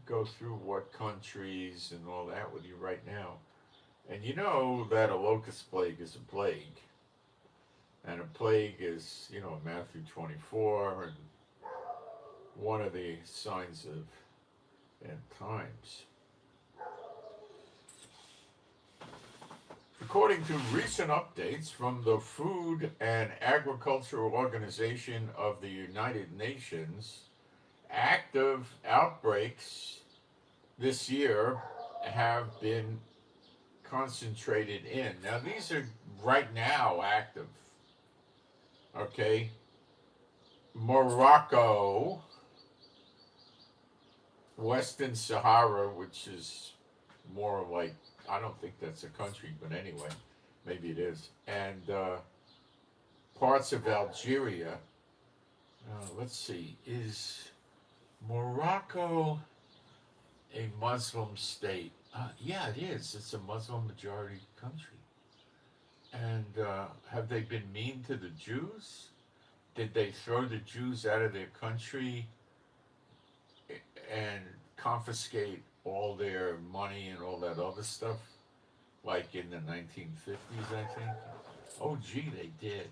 [SPEAKER 1] go through what countries and all that with you right now. And you know that a locust plague is a plague. And a plague is, you know, Matthew 24, and one of the signs of end times. According to recent updates from the Food and Agricultural Organization of the United Nations, active outbreaks this year have been concentrated in. Now, these are right now active. Okay? Morocco, Western Sahara, which is more like, I don't think that's a country, but anyway, maybe it is. And parts of Algeria. Let's see, is Morocco a Muslim state? Yeah, it is. It's a Muslim majority country. And have they been mean to the Jews? Did they throw the Jews out of their country and confiscate all their money and all that other stuff? Like in the 1950s, I think. Oh, gee, they did.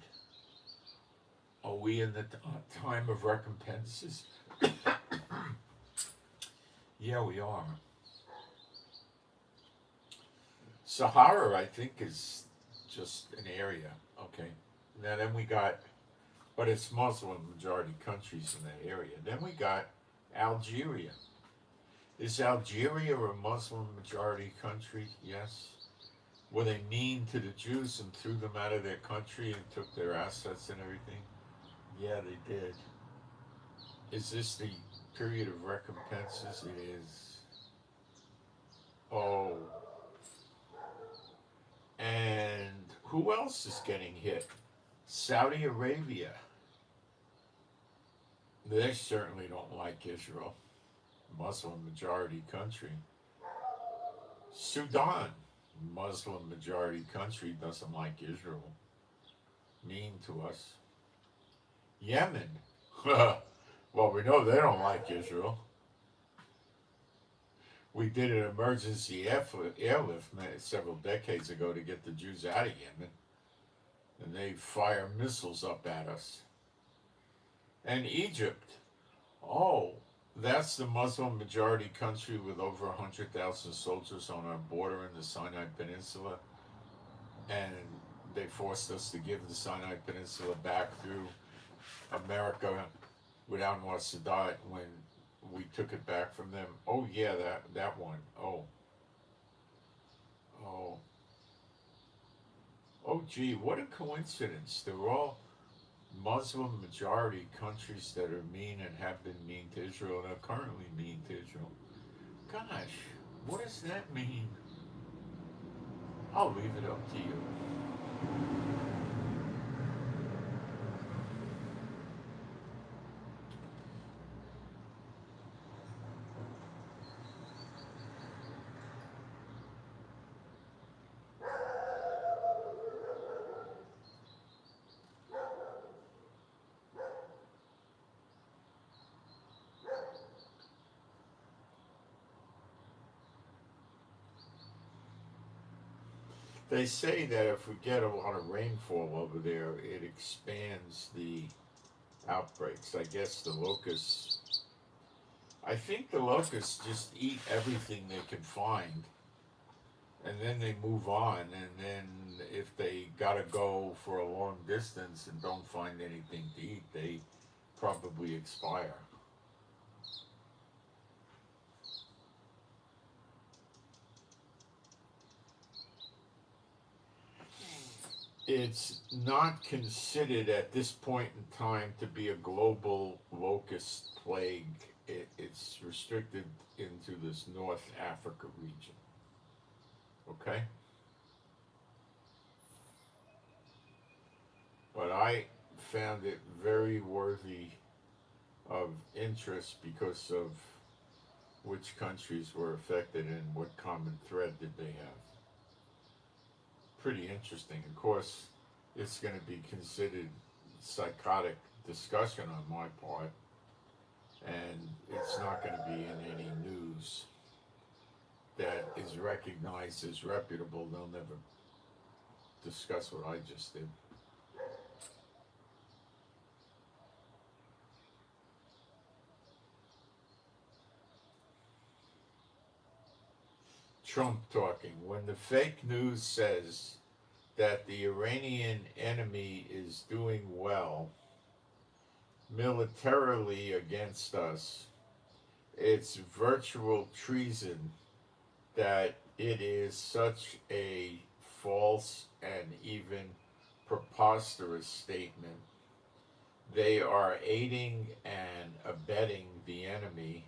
[SPEAKER 1] Are we in the time of recompenses? Yeah, we are. Sahara, I think, is just an area. Okay. Now then we got, but it's Muslim majority countries in that area. Then we got Algeria. Is Algeria a Muslim majority country? Yes. Were they mean to the Jews and threw them out of their country and took their assets and everything? Yeah, they did. Is this the period of recompenses? It is. Oh. And who else is getting hit? Saudi Arabia. They certainly don't like Israel. Muslim majority country. Sudan, Muslim majority country, doesn't like Israel. Mean to us. Yemen. Well, we know they don't like Israel. We did an emergency airlift several decades ago to get the Jews out of Yemen. And they fire missiles up at us. And Egypt. Oh, that's the Muslim majority country with over 100,000 soldiers on our border in the Sinai Peninsula. And they forced us to give the Sinai Peninsula back through America with Anwar Sadat when we took it back from them. Oh yeah, that one. Oh. Oh gee, what a coincidence. They're all Muslim majority countries that are mean and have been mean to Israel and are currently mean to Israel. Gosh, what does that mean? I'll leave it up to you. They say that if we get a lot of rainfall over there, it expands the outbreaks. I guess the locusts, I think the locusts just eat everything they can find and then they move on. And then if they gotta go for a long distance and don't find anything to eat, they probably expire. It's not considered at this point in time to be a global locust plague. It's restricted into this North Africa region. Okay? But I found it very worthy of interest because of which countries were affected and what common thread did they have. Pretty interesting. Of course, it's going to be considered psychotic discussion on my part, and it's not going to be in any news that is recognized as reputable, they'll never discuss what I just did. Trump talking. When the fake news says that the Iranian enemy is doing well militarily against us, it's virtual treason that it is such a false and even preposterous statement. They are aiding and abetting the enemy.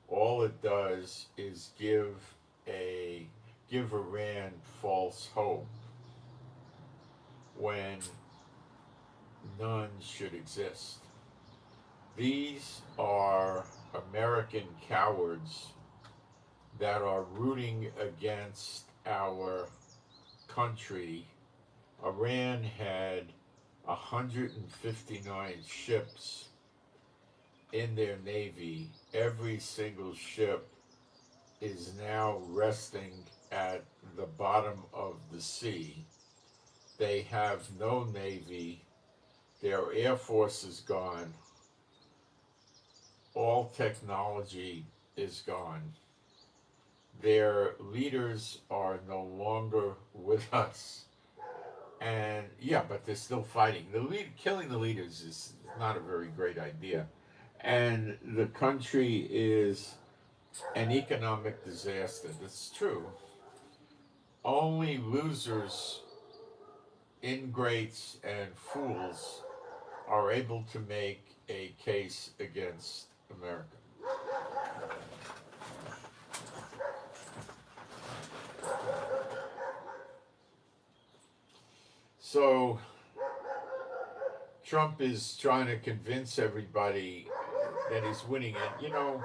[SPEAKER 1] All it does is give Iran false hope when none should exist. These are American cowards that are rooting against our country. Iran had 159 ships in their navy. Every single ship is now resting at the bottom of the sea. They have no navy. Their air force is gone. All technology is gone. Their leaders are no longer with us. And yeah, but they're still fighting. Killing the leaders is not a very great idea. And the country is an economic disaster. That's true. Only losers, ingrates, and fools are able to make a case against America. So Trump is trying to convince everybody that he's winning. And, you know,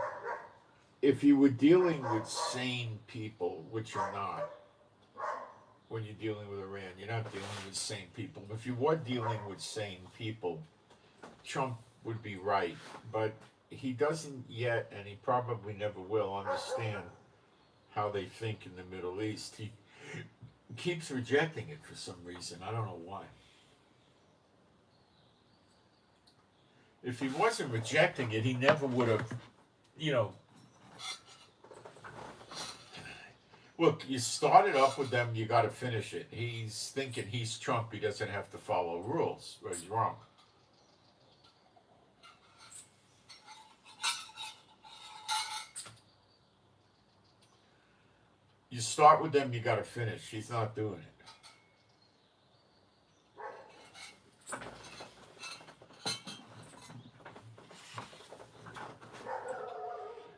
[SPEAKER 1] if you were dealing with sane people, which you're not, when you're dealing with Iran, you're not dealing with sane people. If you were dealing with sane people, Trump would be right. But he doesn't yet, and he probably never will, understand how they think in the Middle East. He keeps rejecting it for some reason. I don't know why. If he wasn't rejecting it, he never would have, you know. Look, you started up with them, you got to finish it. He's thinking he's Trump, he doesn't have to follow rules. But he's wrong. You start with them, you got to finish. He's not doing it.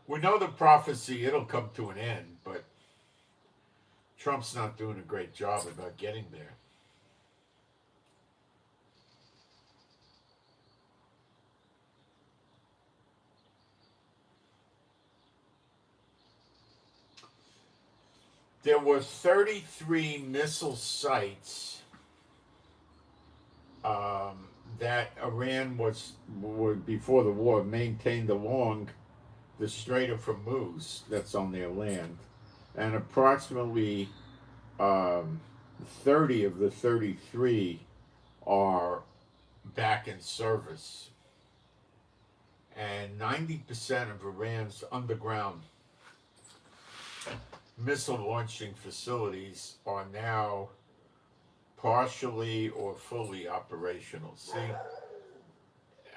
[SPEAKER 1] We know the prophecy, it'll come to an end, but Trump's not doing a great job about getting there. There were 33 missile sites that Iran was before the war maintained along the Strait of Hormuz that's on their land, and approximately 30 of the 33 are back in service, and 90% of Iran's underground missile launching facilities are now partially or fully operational. See,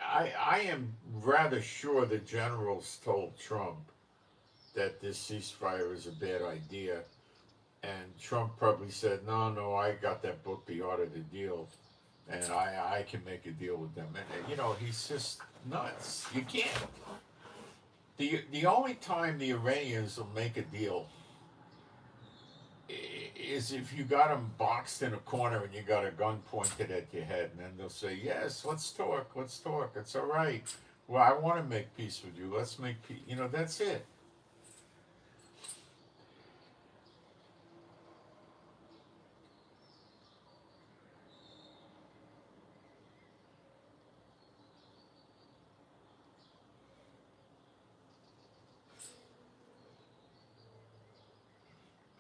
[SPEAKER 1] I am rather sure the generals told Trump that this ceasefire is a bad idea, and Trump probably said, no, I got that book, The Art of the Deal, and I can make a deal with them. And, you know, he's just nuts. You can't. The only time the Iranians will make a deal is if you got them boxed in a corner and you got a gun pointed at your head, and then they'll say, yes, let's talk, it's all right. Well, I want to make peace with you, let's make peace. You know, that's it.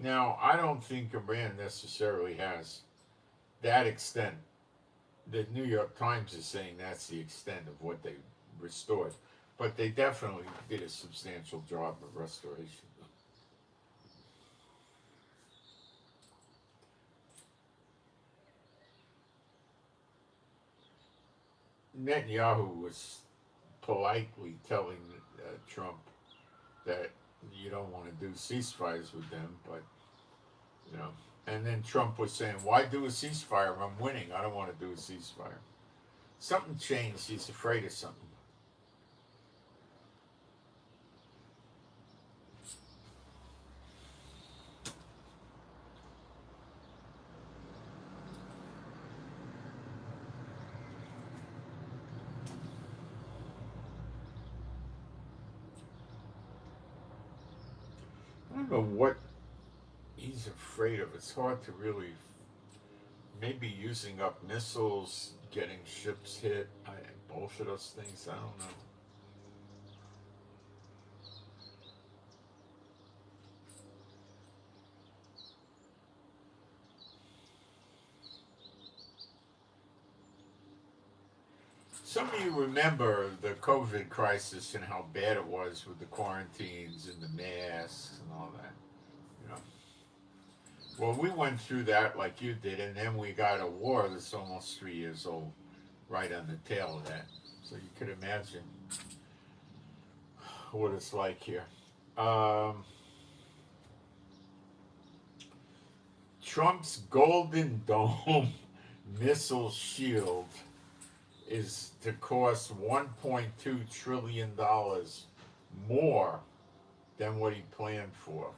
[SPEAKER 1] Now, I don't think Iran necessarily has that extent. The New York Times is saying that's the extent of what they restored, but they definitely did a substantial job of restoration. Netanyahu was politely telling Trump that you don't want to do ceasefires with them, but you know. And then Trump was saying, "Why do a ceasefire? I'm winning. I don't want to do a ceasefire." Something changed. He's afraid of something. I don't know what he's afraid of. It's hard to really. Maybe using up missiles, getting ships hit. Both of those things. I don't know. Some of you remember the COVID crisis and how bad it was with the quarantines and the masks and all that. You know. Well, we went through that like you did, and then we got a war that's almost 3 years old, right on the tail of that. So you could imagine what it's like here. Um, Trump's Golden Dome missile shield is to cost $1.2 trillion more than what he planned for.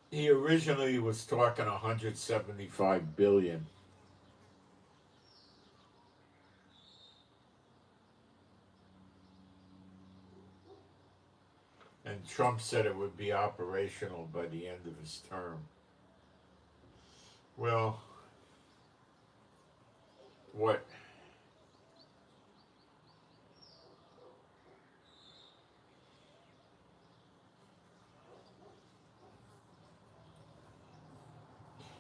[SPEAKER 1] He originally was talking 175 billion. And Trump said it would be operational by the end of his term. Well, what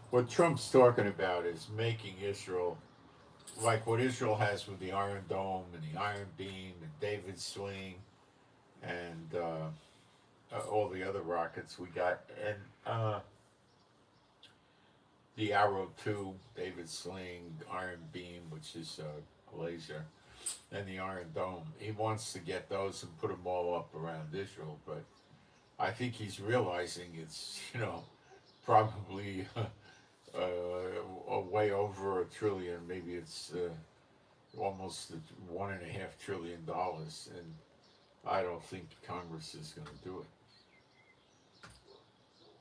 [SPEAKER 1] what Trump's talking about is making Israel like what Israel has with the Iron Dome and the Iron Beam and David's Sling and all the other rockets we got, and the Arrow 2, David's Sling, Iron Beam, which is a laser, and the Iron Dome. He wants to get those and put them all up around Israel, but I think he's realizing it's, probably way over $1 trillion. Maybe it's almost $1.5 trillion, and I don't think Congress is going to do it.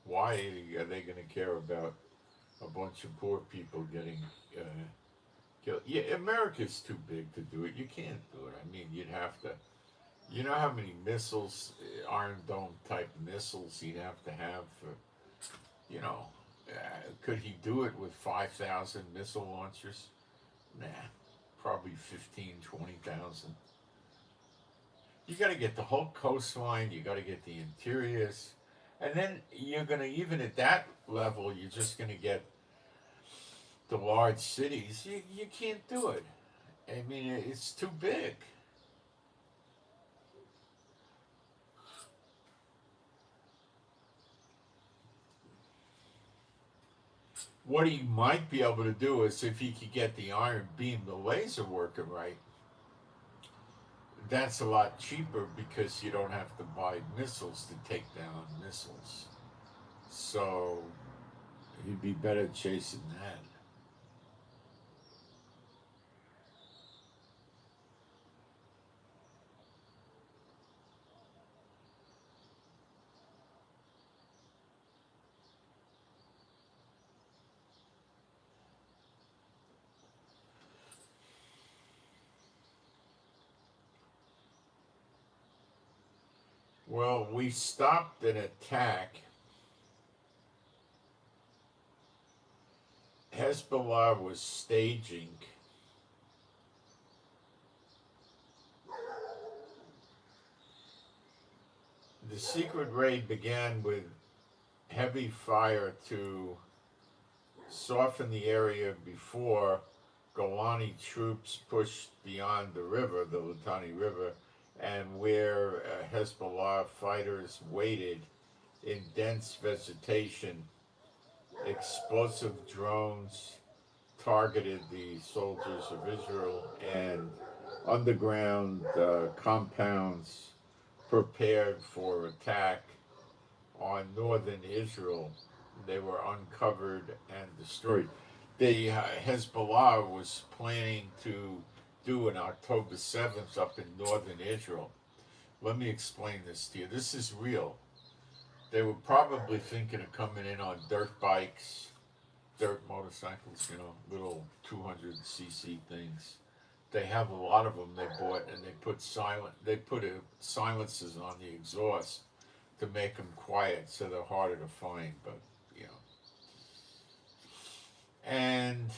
[SPEAKER 1] Why are they going to care about a bunch of poor people getting killed? Yeah, America's too big to do it. You can't do it. I mean, you'd have to. You know how many missiles, Iron Dome type missiles, he'd have to have for, could he do it with 5,000 missile launchers? Nah, probably 15, 20,000. You got to get the whole coastline. You got to get the interiors, and then you're gonna, even at that level, you're just gonna get the large cities. You can't do it. I mean, it's too big. What he might be able to do is if he could get the Iron Beam, the laser working right, that's a lot cheaper because you don't have to buy missiles to take down missiles. So he'd be better chasing that. Well, we stopped an attack. Hezbollah was staging the secret raid began with heavy fire to soften the area before Golani troops pushed beyond the river, the Litani River, and where Hezbollah fighters waited in dense vegetation. Explosive drones targeted the soldiers of Israel, and underground compounds prepared for attack on northern Israel. They were uncovered and destroyed. The Hezbollah was planning to do an October 7th up in northern Israel. Let me explain this to you. This is real. They were probably thinking of coming in on dirt bikes, dirt motorcycles, little 200cc things. They have a lot of them they bought, and they put silencers on the exhaust to make them quiet, so they're harder to find. But and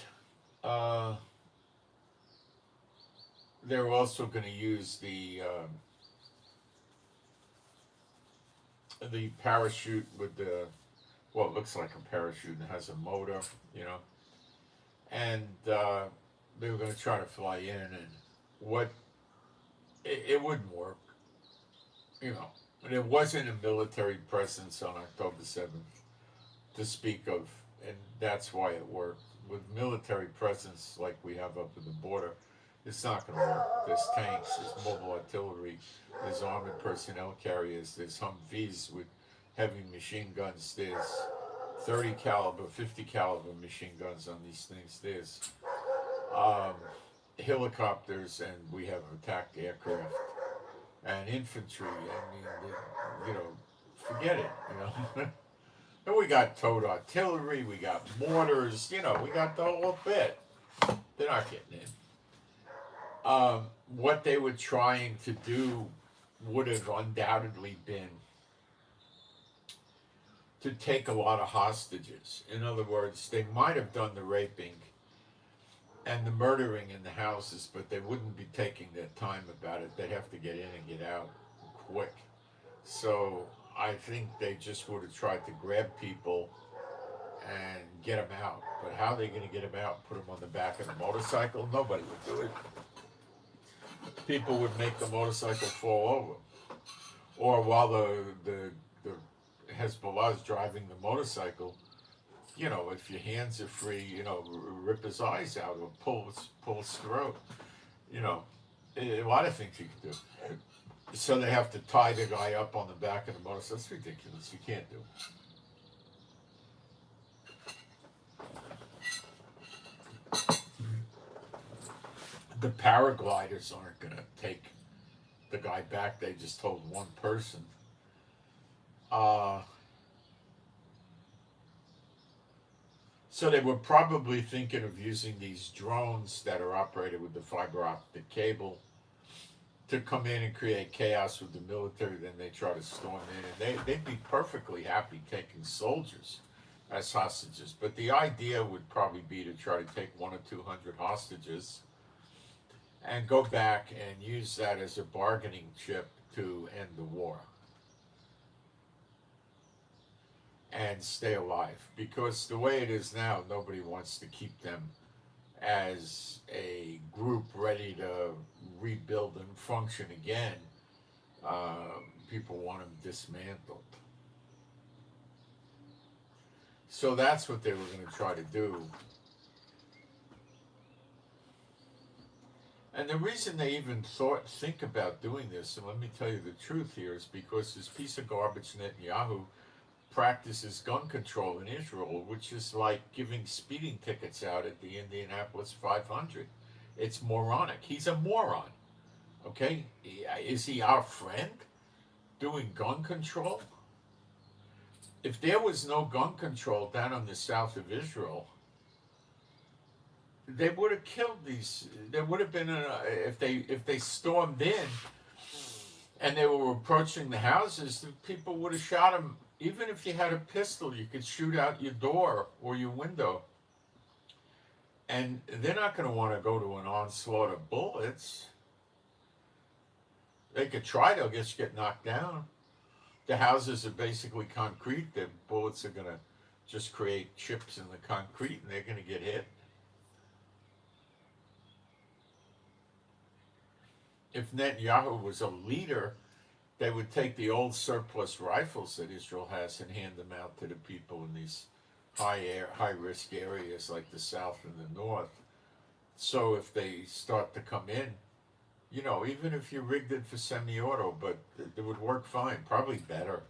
[SPEAKER 1] they're also going to use the parachute with it looks like a parachute and has a motor, and they were going to try to fly in, and it wouldn't work, There wasn't a military presence on October 7th to speak of, and that's why it worked. With military presence like we have up at the border, it's not going to work. There's tanks, there's mobile artillery, there's armored personnel carriers, there's Humvees with heavy machine guns, there's 30 caliber, 50 caliber machine guns on these things, there's helicopters, and we have attack aircraft and infantry. I mean, forget it, And we got towed artillery, we got mortars, we got the whole bit. They're not getting in. What they were trying to do would have undoubtedly been to take a lot of hostages. In other words, they might have done the raping and the murdering in the houses, but they wouldn't be taking their time about it. They'd have to get in and get out quick. So I think they just would have tried to grab people and get them out. But how are they going to get them out? Put them on the back of the motorcycle? Nobody would do it. People would make the motorcycle fall over. Or while the Hezbollah is driving the motorcycle, if your hands are free, rip his eyes out or pull his throat. A lot of things you can do. So they have to tie the guy up on the back of the motorcycle. That's ridiculous. You can't do it. The paragliders aren't going to take the guy back. They just told one person. So they were probably thinking of using these drones that are operated with the fiber optic cable to come in and create chaos with the military. Then they try to storm in, and they'd be perfectly happy taking soldiers as hostages. But the idea would probably be to try to take 100 or 200 hostages and go back and use that as a bargaining chip to end the war and stay alive. Because the way it is now, nobody wants to keep them as a group ready to rebuild and function again. People want them dismantled. So that's what they were going to try to do. And the reason they even think about doing this, and let me tell you the truth here, is because this piece of garbage Netanyahu practices gun control in Israel, which is like giving speeding tickets out at the Indianapolis 500. It's moronic. He's a moron. Okay? Is he our friend doing gun control? If there was no gun control down in the south of Israel, they would have killed these. There would have been if they stormed in and they were approaching the houses, the people would have shot them. Even if you had a pistol, you could shoot out your door or your window. And they're not going to want to go to an onslaught of bullets. They could try, they'll just get knocked down. The houses are basically concrete. The bullets are going to just create chips in the concrete and they're going to get hit. If Netanyahu was a leader, they would take the old surplus rifles that Israel has and hand them out to the people in these high risk areas like the south and the north. So if they start to come in, even if you rigged it for semi-auto, but it would work fine, probably better.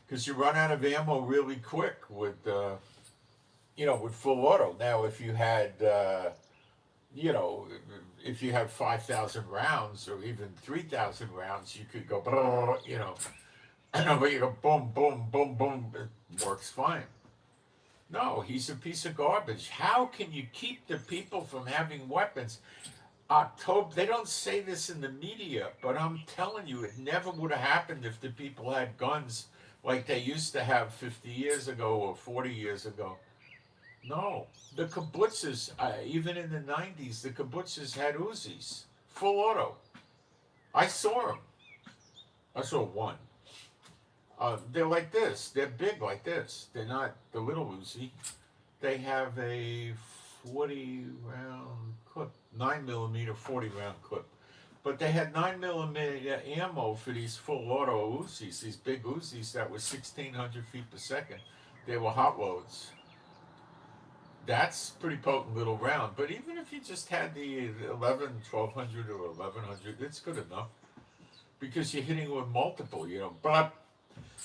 [SPEAKER 1] Because you run out of ammo really quick with full auto. Now, if you had, if you have 5,000 rounds or even 3,000 rounds, you could go, but you go boom, boom, boom, boom. It works fine. No, he's a piece of garbage. How can you keep the people from having weapons? They don't say this in the media, but I'm telling you, it never would have happened if the people had guns like they used to have 50 years ago or 40 years ago. No, the kibbutzes, even in the 90s, the kibbutzes had Uzis, full auto. I saw them. I saw one. They're like this. They're big like this. They're not the little Uzi. They have a 40 round clip, 9mm 40 round clip. But they had 9mm ammo for these full auto Uzis, these big Uzis that were 1,600 feet per second. They were hot loads. That's pretty potent little round. But even if you just had the 1,200 or 1,100, it's good enough. Because you're hitting with multiple, But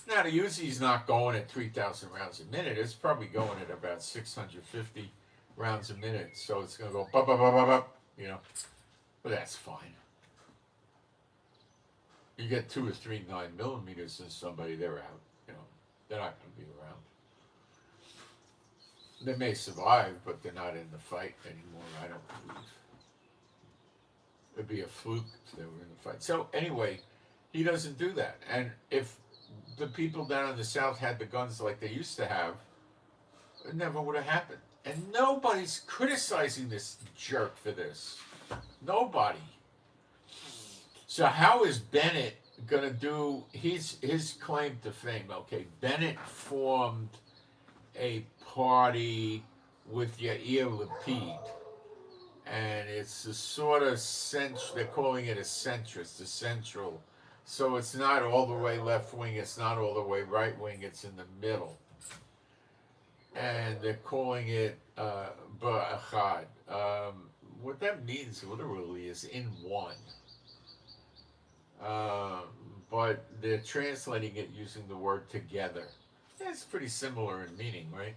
[SPEAKER 1] now the Uzi's not going at 3,000 rounds a minute. It's probably going at about 650 rounds a minute. So it's going to go bop, bop, bop, bop, bop, But that's fine. You get 2 or 3 9mm in somebody, they're out. They're not going to be around. They may survive, but they're not in the fight anymore, I don't believe. It'd be a fluke if they were in the fight. So anyway, he doesn't do that. And if the people down in the south had the guns like they used to have, it never would have happened. And nobody's criticizing this jerk for this. Nobody. So how is Bennett going to do his claim to fame? Okay, Bennett formed a party with Yair Lapid, and it's a sort of they're calling it a centrist, a central. So it's not all the way left wing, it's not all the way right wing, it's in the middle. And they're calling it Ba'achad. What that means literally is in one. But they're translating it using the word together. It's pretty similar in meaning, right?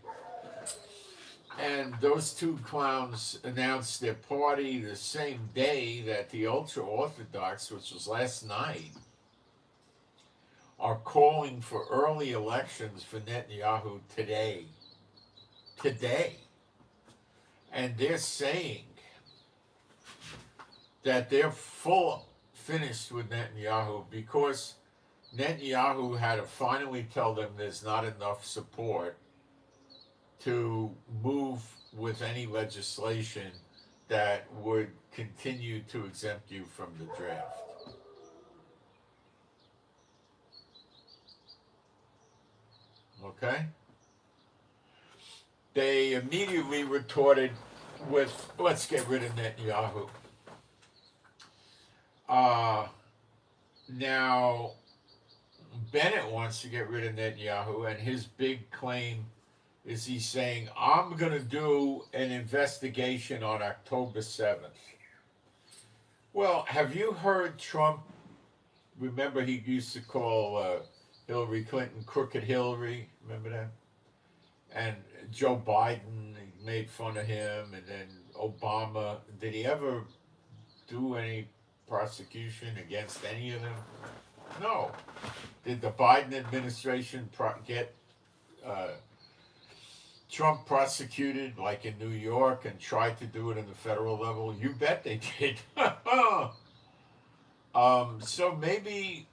[SPEAKER 1] And those two clowns announced their party the same day that the ultra-Orthodox, which was last night, are calling for early elections for Netanyahu today. Today. And they're saying that they're finished with Netanyahu because Netanyahu had to finally tell them there's not enough support to move with any legislation that would continue to exempt you from the draft. Okay? They immediately retorted with, let's get rid of Netanyahu. Now, Bennett wants to get rid of Netanyahu, and his big claim is he's saying, I'm going to do an investigation on October 7th. Well, have you heard Trump? Remember, he used to call Hillary Clinton Crooked Hillary. Remember that? And Joe Biden made fun of him, and then Obama. Did he ever do any prosecution against any of them? No. Did the Biden administration get Trump prosecuted like in New York and tried to do it in the federal level? You bet they did. So maybe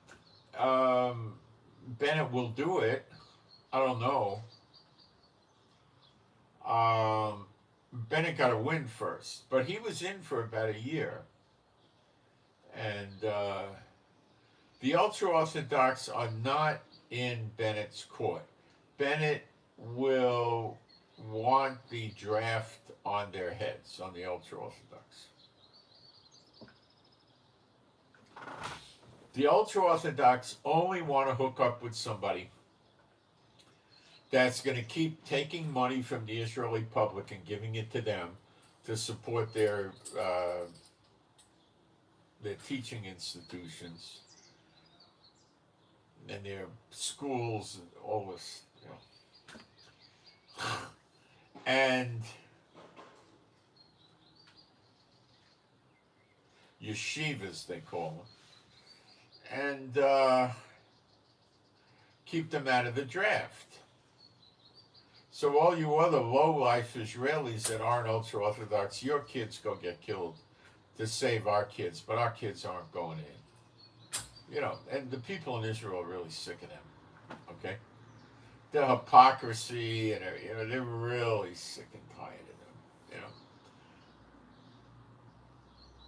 [SPEAKER 1] Bennett will do it. I don't know. Bennett got to win first, but he was in for about a year. And The ultra-Orthodox are not in Bennett's court. Bennett will want the draft on their heads, on the ultra-Orthodox. The ultra-Orthodox only want to hook up with somebody that's going to keep taking money from the Israeli public and giving it to them to support their teaching institutions and their schools and all this, you know. And yeshivas, they call them, and keep them out of the draft. So all you other low-life Israelis that aren't ultra-Orthodox, your kids go get killed to save our kids, but our kids aren't going in. You know, and the people in Israel are really sick of them, okay? The hypocrisy, and you know, they're really sick and tired of them, you know.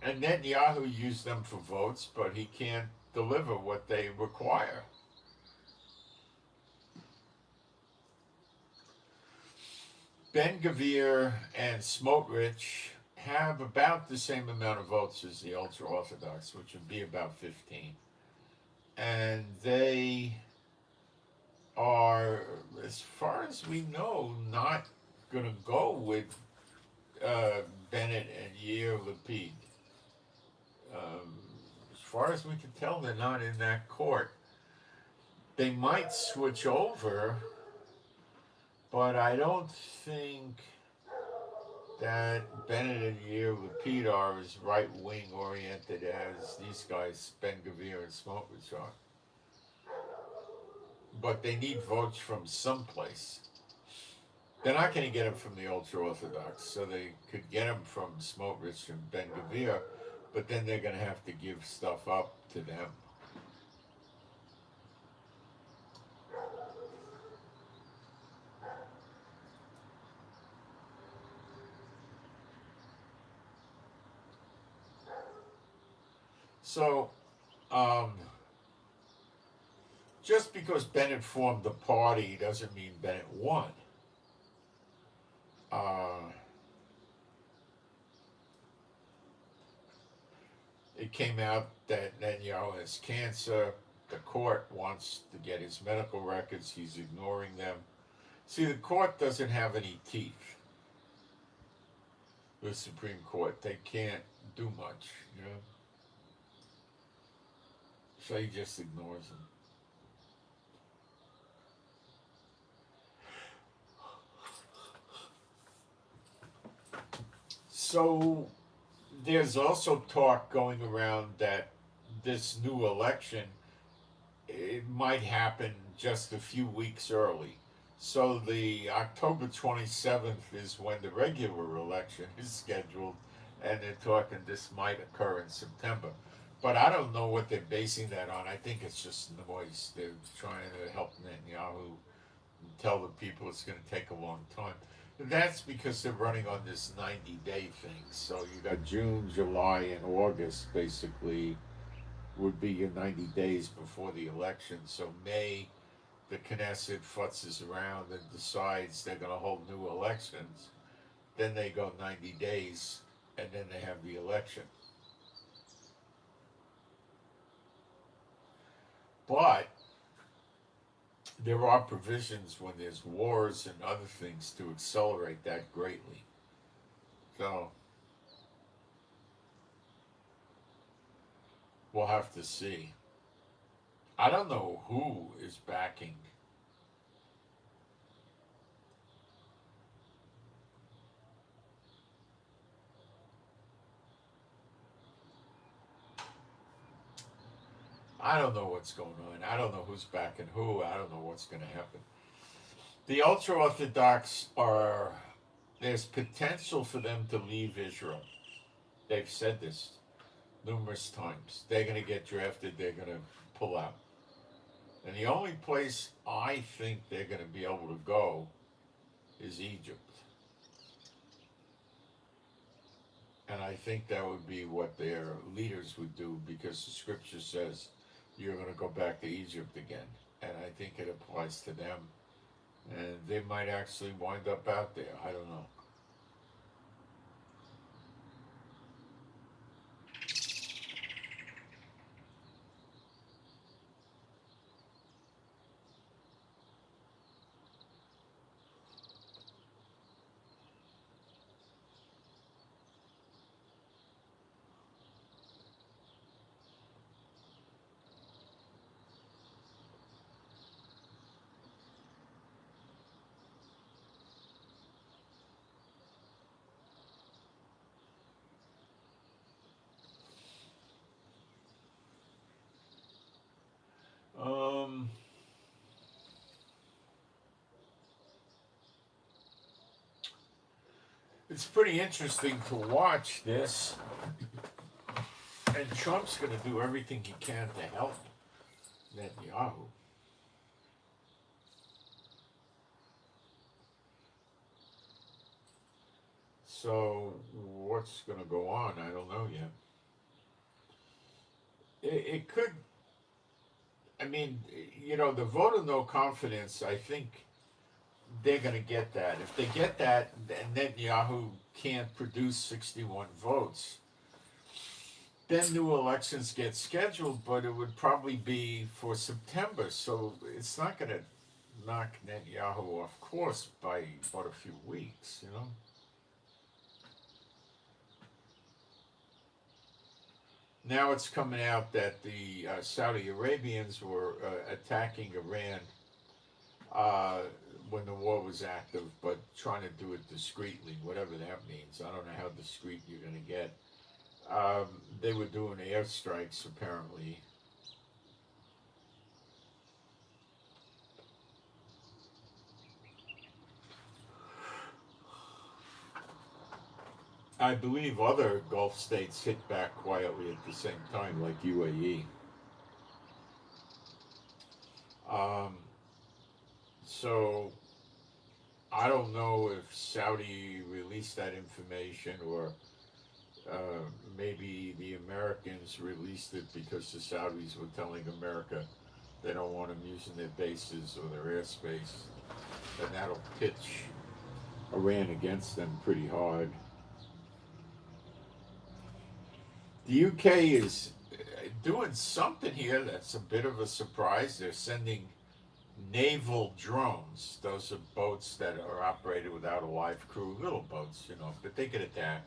[SPEAKER 1] And Netanyahu used them for votes, but he can't deliver what they require. Ben-Gvir and Smotrich have about the same amount of votes as the ultra-Orthodox, which would be about 15. And they are, as far as we know, not going to go with Bennett and Yair Lapid. As far as we can tell, they're not in that court. They might switch over, but I don't think that Bennett and Yair Lapid are as right-wing oriented as these guys, Ben-Gvir and Smotrich, are. But they need votes from someplace. They're not going to get them from the ultra-Orthodox, so they could get them from Smotrich and Ben-Gvir, but then they're going to have to give stuff up to them. So, just because Bennett formed the party doesn't mean Bennett won. It came out that Netanyahu has cancer. The court wants to get his medical records. He's ignoring them. See, the court doesn't have any teeth. The Supreme Court, they can't do much, you know. So he just ignores them. So there's also talk going around that this new election, it might happen just a few weeks early. So the October 27th is when the regular election is scheduled, and they're talking this might occur in September. But I don't know what they're basing that on. I think it's just noise. They're trying to help Netanyahu tell the people it's going to take a long time. That's because they're running on this 90-day thing. So you got June, July, and August basically would be your 90 days before the election. So May, the Knesset futzes around and decides they're going to hold new elections. Then they go 90 days, and then they have the election. But there are provisions when there's wars and other things to accelerate that greatly. So we'll have to see. I don't know who is backing. I don't know what's going on. I don't know who's backing who. I don't know what's going to happen. The ultra-Orthodox are, there's potential for them to leave Israel. They've said this numerous times. They're going to get drafted. They're going to pull out. And the only place I think they're going to be able to go is Egypt. And I think that would be what their leaders would do, because the scripture says you're going to go back to Egypt again. And I think it applies to them. And they might actually wind up out there. I don't know. Um, it's pretty interesting to watch this. And Trump's going to do everything he can to help Netanyahu. So, what's going to go on? I don't know yet. It could, I mean, the vote of no confidence, I think they're going to get that. If they get that, and Netanyahu can't produce 61 votes, then new elections get scheduled, but it would probably be for September. So it's not going to knock Netanyahu off course by about a few weeks. Now it's coming out that the Saudi Arabians were attacking Iran when the war was active, but trying to do it discreetly, whatever that means. I don't know how discreet you're going to get. They were doing airstrikes, apparently. I believe other Gulf states hit back quietly at the same time, like UAE. So I don't know if Saudi released that information or maybe the Americans released it because the Saudis were telling America they don't want them using their bases or their airspace, and that'll pitch Iran against them pretty hard. The UK is doing something here that's a bit of a surprise. They're sending naval drones. Those are boats that are operated without a live crew, little boats, but they can attack.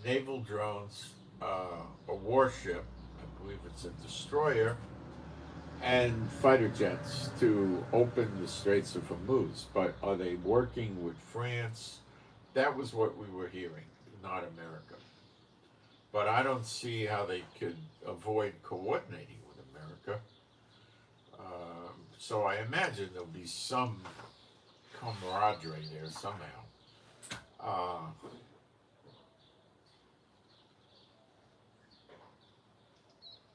[SPEAKER 1] Naval drones, a warship, I believe it's a destroyer, and fighter jets to open the Straits of Hormuz. But are they working with France? That was what we were hearing, not America. But I don't see how they could avoid coordinating with America. So I imagine there'll be some camaraderie there somehow.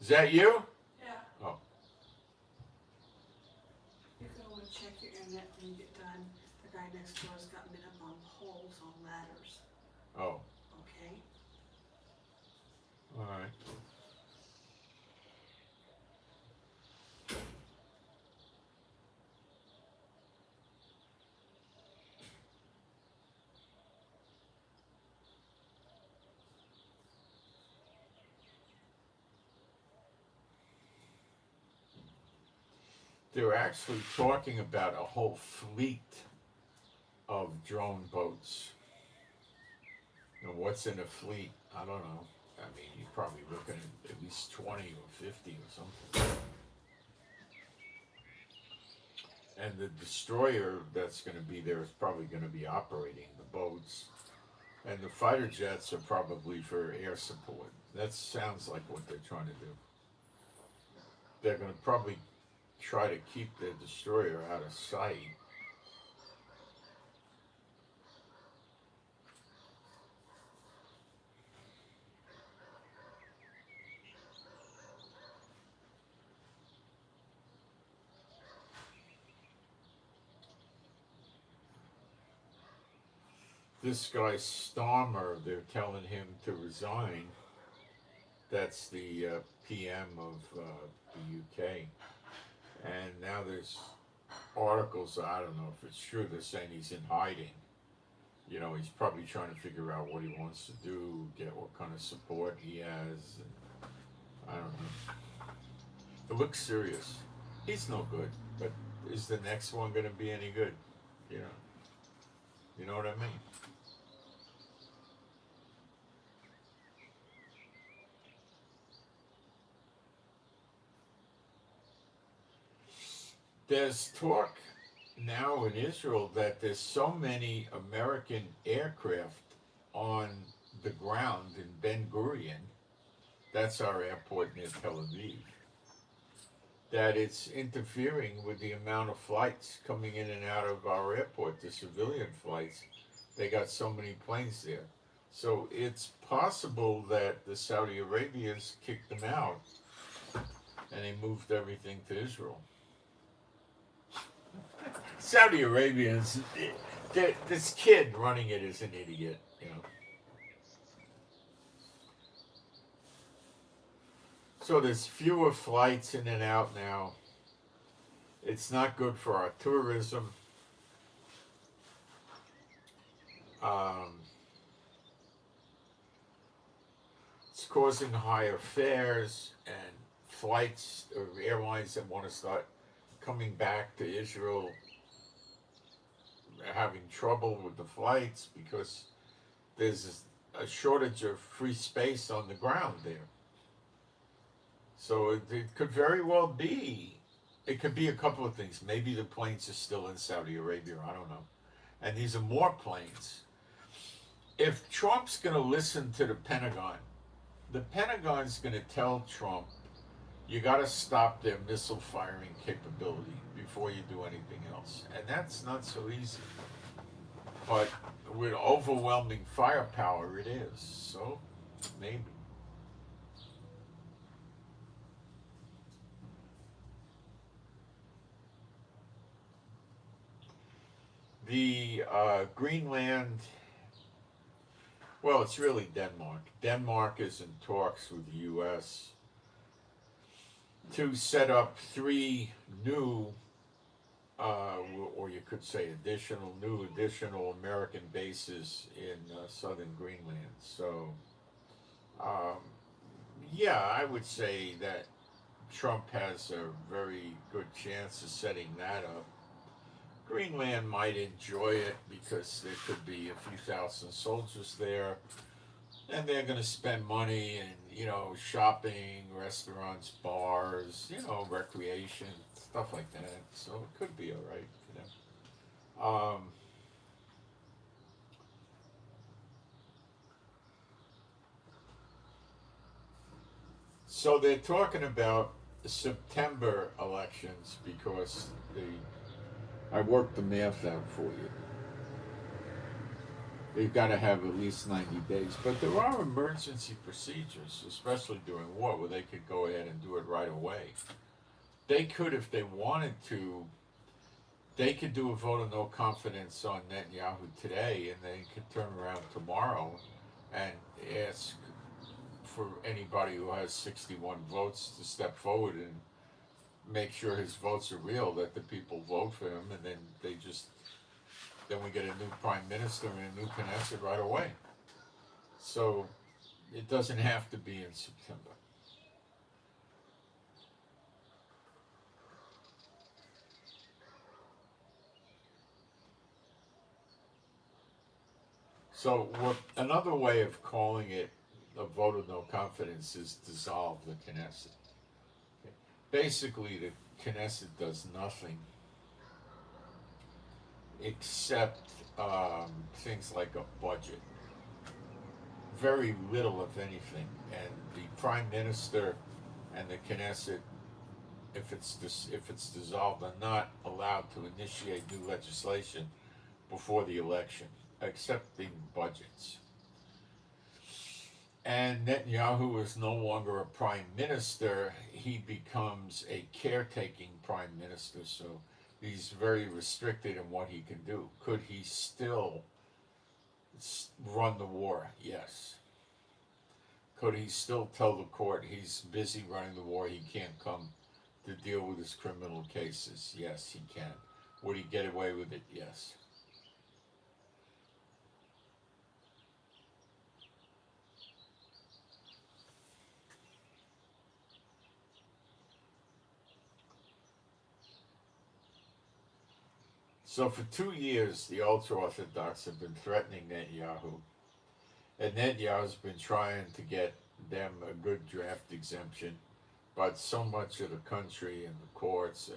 [SPEAKER 1] Is that you?
[SPEAKER 2] Yeah.
[SPEAKER 1] Oh.
[SPEAKER 2] You can always check your internet when you get done. The guy next door's got me up on poles on ladders.
[SPEAKER 1] Oh.
[SPEAKER 2] Okay?
[SPEAKER 1] All right. They're actually talking about a whole fleet of drone boats. And what's in a fleet? I don't know. I mean, you're probably looking at least 20 or 50 or something. And the destroyer that's going to be there is probably going to be operating the boats. And the fighter jets are probably for air support. That sounds like what they're trying to do. They're going to probably try to keep the destroyer out of sight. This guy Starmer, they're telling him to resign. That's the PM of the UK. And now there's articles, I don't know if it's true, they're saying he's in hiding. You know, he's probably trying to figure out what he wants to do, get what kind of support he has. And I don't know. It looks serious. He's no good, but is the next one going to be any good? You know what I mean? There's talk now in Israel that there's so many American aircraft on the ground in Ben Gurion, that's our airport near Tel Aviv, that it's interfering with the amount of flights coming in and out of our airport, the civilian flights. They got so many planes there. So it's possible that the Saudi Arabians kicked them out and they moved everything to Israel. Saudi Arabians, this kid running it is an idiot, you know. So there's fewer flights in and out now. It's not good for our tourism. It's causing higher fares, and flights or airlines that want to start coming back to Israel are having trouble with the flights because there's a shortage of free space on the ground there. So it could very well be, it could be a couple of things. Maybe the planes are still in Saudi Arabia, I don't know. And these are more planes. If Trump's going to listen to the Pentagon's going to tell Trump, you got to stop their missile firing capability before you do anything else. And that's not so easy. But with overwhelming firepower, it is. So, maybe. The Greenland, well, it's really Denmark. Denmark is in talks with the U.S. to set up 3 new, or you could say additional American bases in southern Greenland. So, yeah, I would say that Trump has a very good chance of setting that up. Greenland might enjoy it because there could be a few thousand soldiers there, and they're going to spend money and, shopping, restaurants, bars, recreation, stuff like that. So it could be all right for them. So they're talking about September elections because I worked the math out for you. They've got to have at least 90 days. But there are emergency procedures, especially during war, where they could go ahead and do it right away. They could, if they wanted to, they could do a vote of no confidence on Netanyahu today, and they could turn around tomorrow and ask for anybody who has 61 votes to step forward and make sure his votes are real, that the people vote for him, and then we get a new prime minister and a new Knesset right away. So it doesn't have to be in September. So another way of calling it a vote of no confidence is dissolve the Knesset. Okay. Basically, the Knesset does nothing except things like a budget. Very little, if anything. And the prime minister and the Knesset, if it's dissolved, are not allowed to initiate new legislation before the election, accepting budgets. And Netanyahu is no longer a prime minister, he becomes a caretaking prime minister, so he's very restricted in what he can do. Could he still run the war? Yes. could he still tell the court he's busy running the war, he can't come to deal with his criminal cases? Yes, he can. Would he get away with it? Yes. So for 2 years, the ultra-Orthodox have been threatening Netanyahu, and Netanyahu's been trying to get them a good draft exemption, but so much of the country and the courts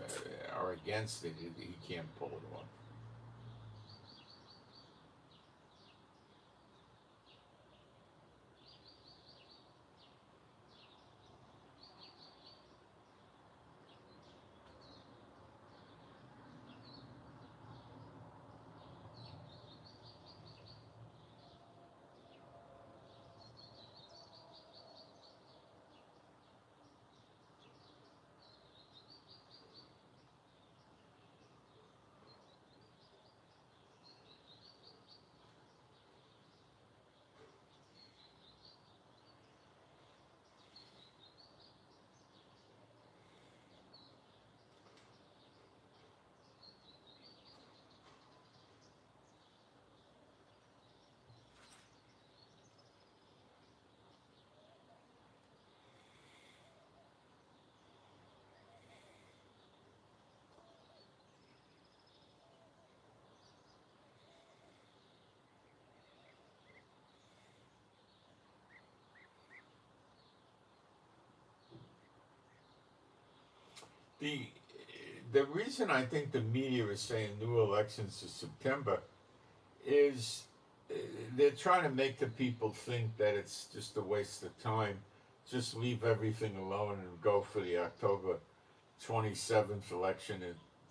[SPEAKER 1] are against it, he can't pull it off. The the reason I think the media is saying new elections to September is they're trying to make the people think that it's just a waste of time. Just leave everything alone and go for the October 27th election.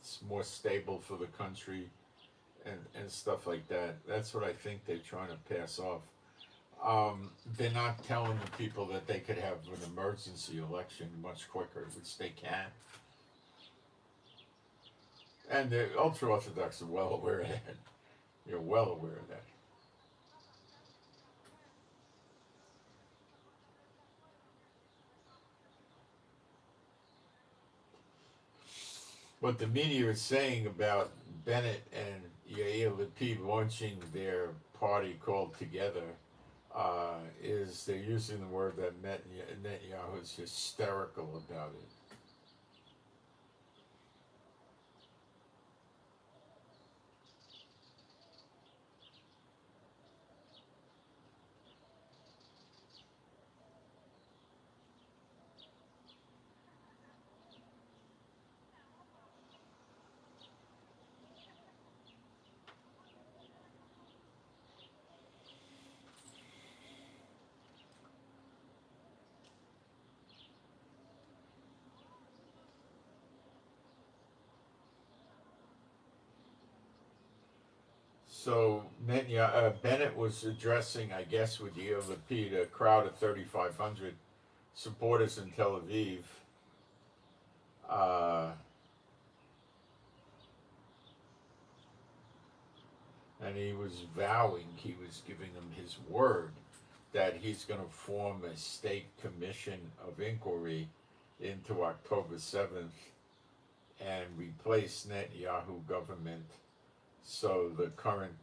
[SPEAKER 1] It's more stable for the country and stuff like that. That's what I think they're trying to pass off. They're not telling the people that they could have an emergency election much quicker, which they can. And the ultra Orthodox are well aware of that. You're well aware of that. What the media is saying about Bennett and Yair Lapid launching their party called Together is they're using the word that Netanyahu is hysterical about it. So Bennett was addressing, I guess, with Yair Lapid, a crowd of 3,500 supporters in Tel Aviv. Uh, and he was vowing, he was giving them his word that he's going to form a state commission of inquiry into October 7th and replace Netanyahu government. So the current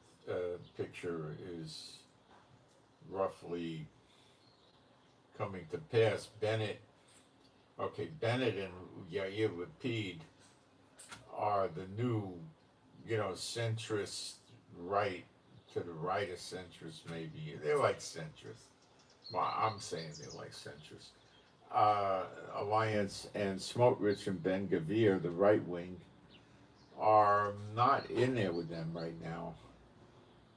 [SPEAKER 1] picture is roughly coming to pass. Bennett and Yair Lapid are the new, centrist right to the right of centrist, maybe. They're like centrist. Well, I'm saying they're like centrist. Alliance and Smotrich and Ben Gavir, the right wing, are not in there with them right now.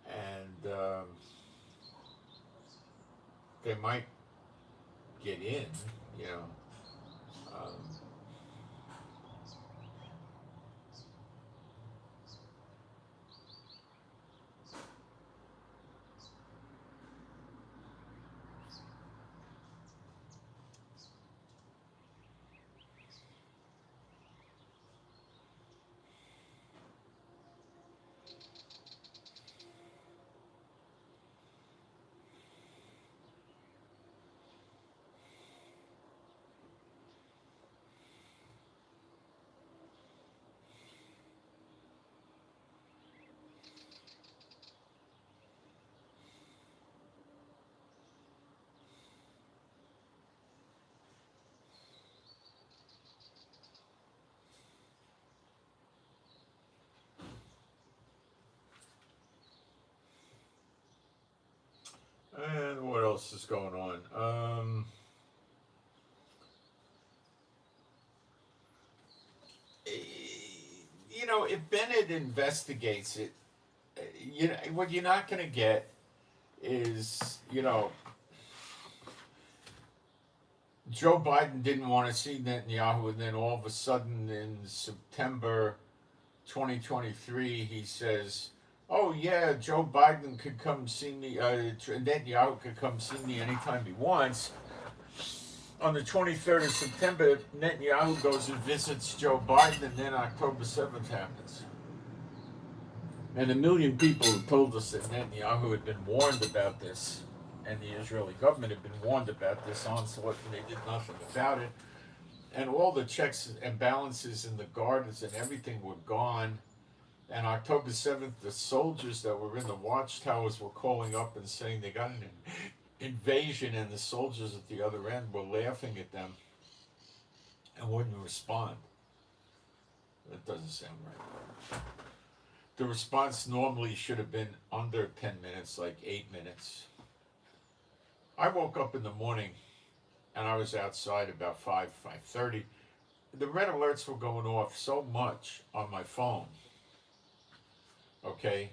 [SPEAKER 1] And they might get in, you know. Um, else is going on? Eh, you know, if Bennett investigates it, you know what you're not going to get is, you know, Joe Biden didn't want to see Netanyahu, and then all of a sudden in September 2023, he says, "Oh yeah, Joe Biden could come see me. Netanyahu could come see me anytime he wants." On the 23rd of September, Netanyahu goes and visits Joe Biden, and then October 7th happens. And a million people have told us that Netanyahu had been warned about this, and the Israeli government had been warned about this onslaught, and they did nothing about it. And all the checks and balances in the gardens and everything were gone. And October 7th, the soldiers that were in the watchtowers were calling up and saying they got an invasion, and the soldiers at the other end were laughing at them and wouldn't respond. That doesn't sound right. The response normally should have been under 10 minutes, like 8 minutes. I woke up in the morning and I was outside about 5:30. The red alerts were going off so much on my phone. Okay?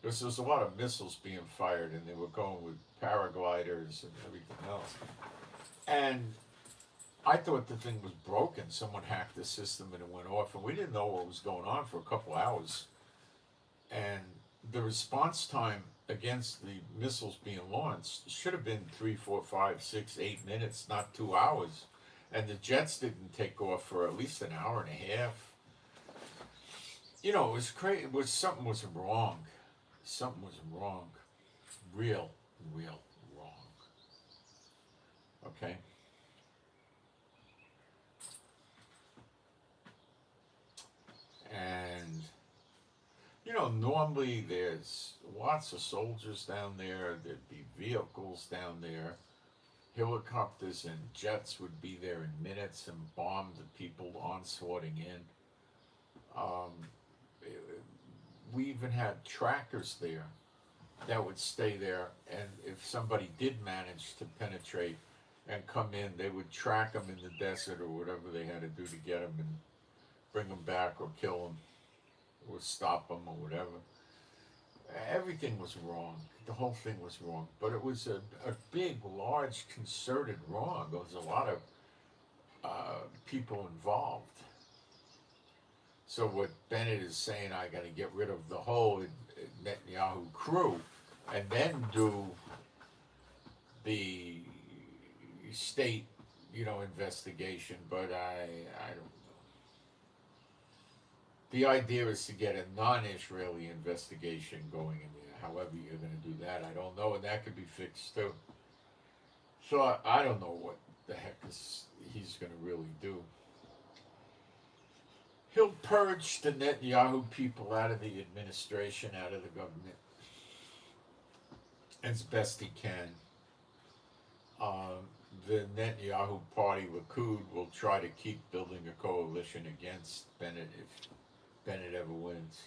[SPEAKER 1] Because there's a lot of missiles being fired, and they were going with paragliders and everything else. And I thought the thing was broken. Someone hacked the system and it went off, and we didn't know what was going on for a couple hours. And the response time against the missiles being launched should have been 3, 4, 5, 6, 8 minutes, not 2 hours. And the jets didn't take off for at least an hour and a half. You know, it was crazy. It was something was wrong. Something was wrong. Real wrong. Okay? And, you know, normally there's lots of soldiers down there. There'd be vehicles down there. Helicopters and jets would be there in minutes and bomb the people onslaughting in. We even had trackers there that would stay there, and if somebody did manage to penetrate and come in, they would track them in the desert or whatever they had to do to get them and bring them back or kill them or stop them or whatever. Everything was wrong. The whole thing was wrong. But it was a big, large, concerted wrong. There was a lot of people involved. So what Bennett is saying, I got to get rid of the whole Netanyahu crew and then do the state, you know, investigation. But I don't know. The idea is to get a non-Israeli investigation going in there. However you're going to do that, I don't know, and that could be fixed too. So I don't know what the heck he's going to really do. He'll purge the Netanyahu people out of the administration, out of the government, as best he can. The Netanyahu party, Likud, will try to keep building a coalition against Bennett if Bennett ever wins.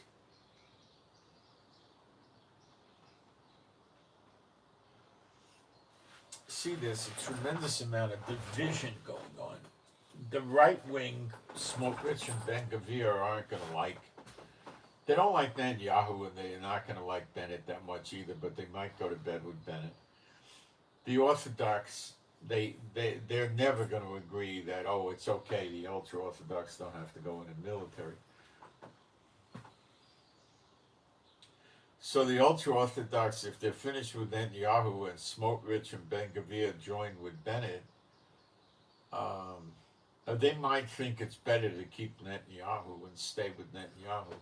[SPEAKER 1] See, there's a tremendous amount of division going on. The right wing, Smotrich and Ben Gvir aren't going to like. They don't like Netanyahu, and they're not going to like Bennett that much either. But they might go to bed with Bennett. The Orthodox, they're never going to agree that it's okay. The ultra Orthodox don't have to go in the military. So the ultra Orthodox, if they're finished with Netanyahu and Smotrich and Ben Gvir join with Bennett, they might think it's better to keep Netanyahu and stay with Netanyahu.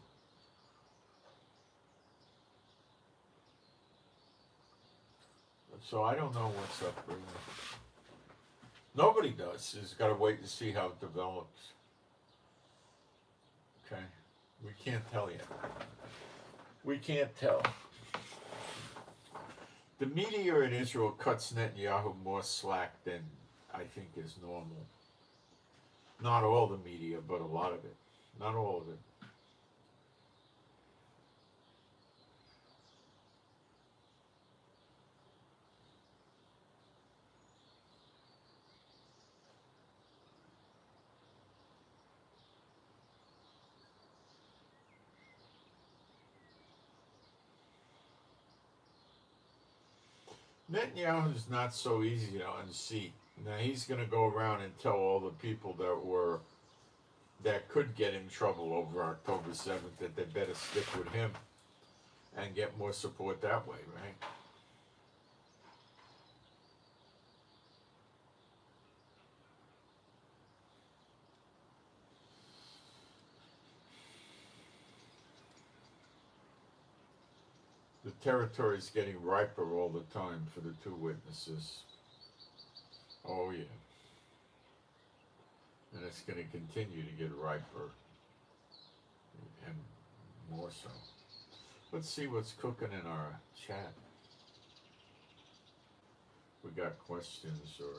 [SPEAKER 1] So I don't know what's up really. Nobody does. Just got to wait and see how it develops. Okay? We can't tell yet. We can't tell. The media in Israel cuts Netanyahu more slack than I think is normal. Not all the media, but a lot of it. Not all of it. Netanyahu's not so easy to unseat. Now he's going to go around and tell all the people that could get in trouble over October 7th that they better stick with him and get more support that way, right? The territory is getting riper all the time for the two witnesses. Oh yeah. And it's going to continue to get riper and more so. Let's see what's cooking in our chat. We got questions or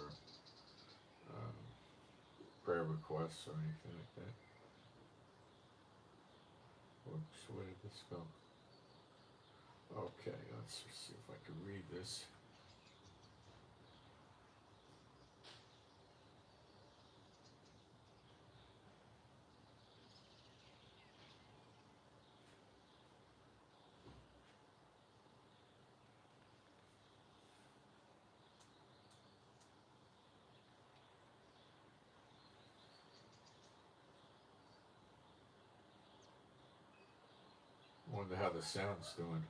[SPEAKER 1] prayer requests or anything like that. Whoops, where did this go? Okay, let's see if I can read this. Wonder how the sound's doing.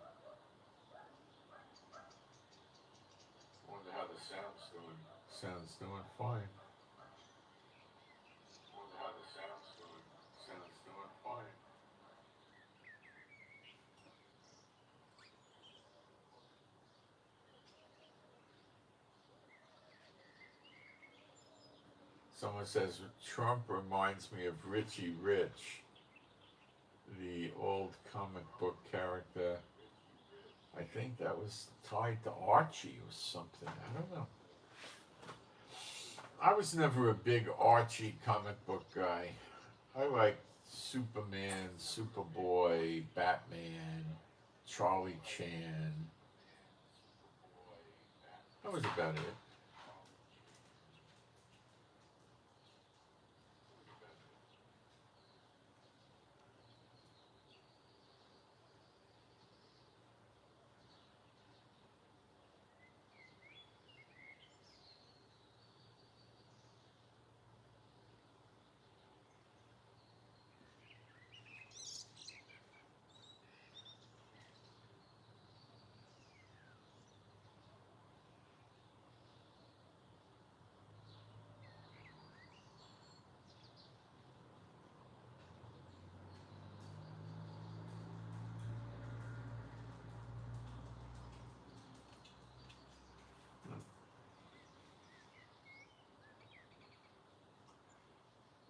[SPEAKER 1] Wonder how the sound's doing. Sound's doing fine. Wonder how the sound's doing. Sound's doing fine. Someone says Trump reminds me of Richie Rich, the old comic book character. I think that was tied to Archie or something. I don't know. I was never a big Archie comic book guy. I liked Superman, Superboy, Batman, Charlie Chan. That was about it.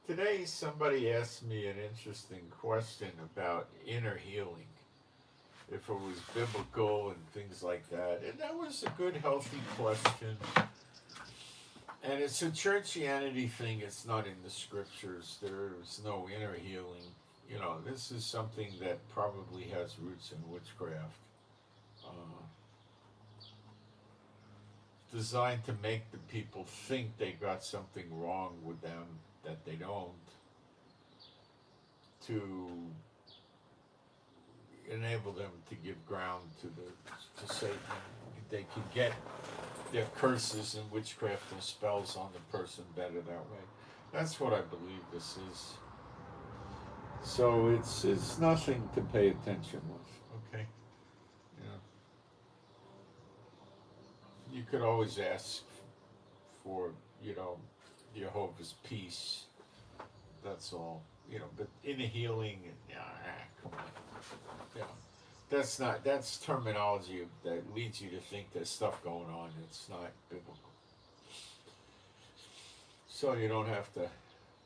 [SPEAKER 1] Today, somebody asked me an interesting question about inner healing, if it was biblical and things like that. And that was a good, healthy question. And it's a churchianity thing, it's not in the scriptures. There's no inner healing. You know, this is something that probably has roots in witchcraft. Designed to make the people think they got something wrong with them that they don't, to enable them to give ground to Satan. They can get their curses and witchcraft and spells on the person better that way. That's what I believe this is. So it's nothing to pay attention with. Okay, you could always ask for Jehovah's peace. That's all. But inner healing, come on. That's terminology that leads you to think there's stuff going on. It's not biblical. So you don't have to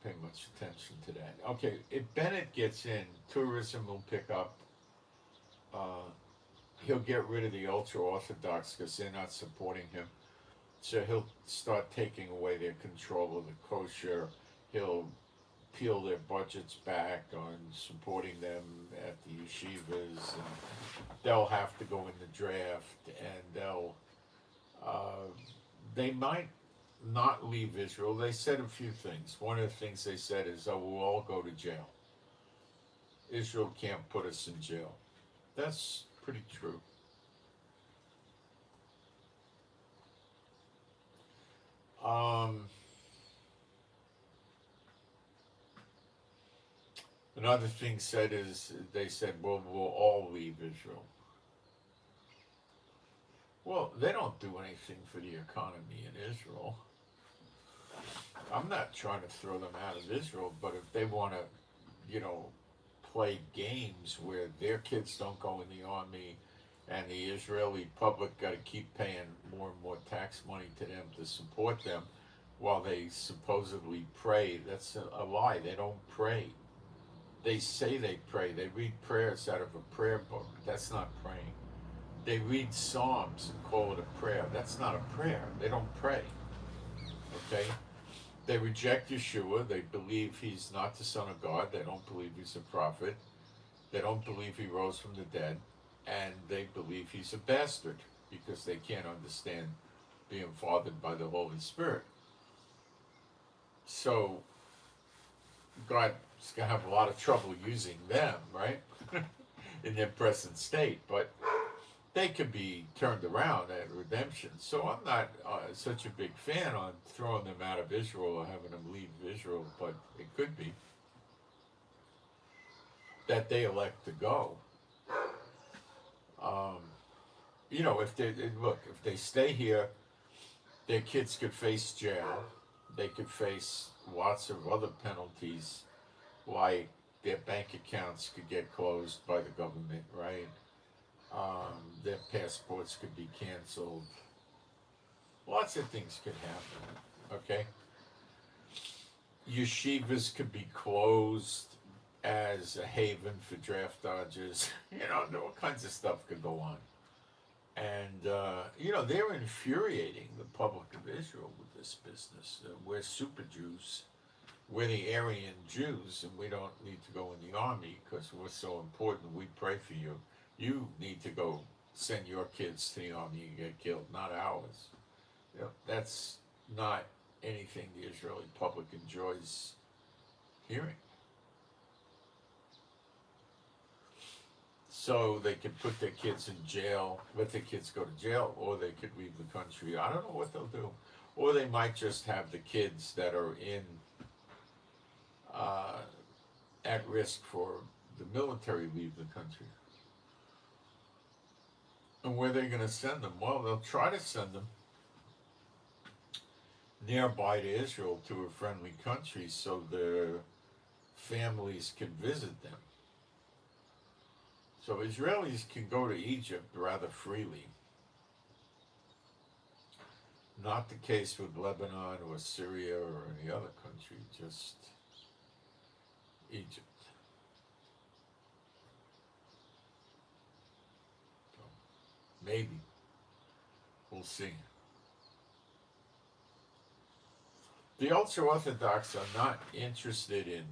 [SPEAKER 1] pay much attention to that. Okay, if Bennett gets in, tourism will pick up. He'll get rid of the ultra-Orthodox because they're not supporting him. So he'll start taking away their control of the kosher. He'll peel their budgets back on supporting them at the yeshivas, and they'll have to go in the draft, and they might not leave Israel. They said a few things. One of the things they said is, "Oh, we'll all go to jail. Israel can't put us in jail." That's pretty true. Um, Another thing said is they said, well, we'll all leave Israel. Well, they don't do anything for the economy in Israel. I'm not trying to throw them out of Israel, but if they want to, you know, play games where their kids don't go in the army and the Israeli public got to keep paying more and more tax money to them to support them while they supposedly pray, that's a lie. They don't pray. They say they pray. They read prayers out of a prayer book. That's not praying. They read Psalms and call it a prayer. That's not a prayer. They don't pray. Okay? They reject Yeshua. They believe he's not the Son of God. They don't believe he's a prophet. They don't believe he rose from the dead. And they believe he's a bastard because they can't understand being fathered by the Holy Spirit. So, God's going to have a lot of trouble using them, right? In their present state. But they could be turned around at redemption. So I'm not such a big fan on throwing them out of Israel or having them leave Israel, but it could be that they elect to go. You know, if they stay here, their kids could face jail. They could face lots of other penalties, like their bank accounts could get closed by the government, right? Their passports could be canceled. Lots of things could happen, okay? Yeshivas could be closed as a haven for draft dodgers. You know, all kinds of stuff could go on. And, you know, they're infuriating the public of Israel with this business. We're super Jews. We're the Aryan Jews, and we don't need to go in the army because we're so important. We pray for you. You need to go send your kids to the army and get killed, not ours. You know, that's not anything the Israeli public enjoys hearing. So they could put their kids in jail, let their kids go to jail, or they could leave the country. I don't know what they'll do. Or they might just have the kids that are in at risk for the military leave the country. And where are they going to send them? Well, they'll try to send them nearby to Israel to a friendly country so their families can visit them. So Israelis can go to Egypt rather freely. Not the case with Lebanon or Syria or any other country, just Egypt. So maybe. We'll see. The ultra-Orthodox are not interested in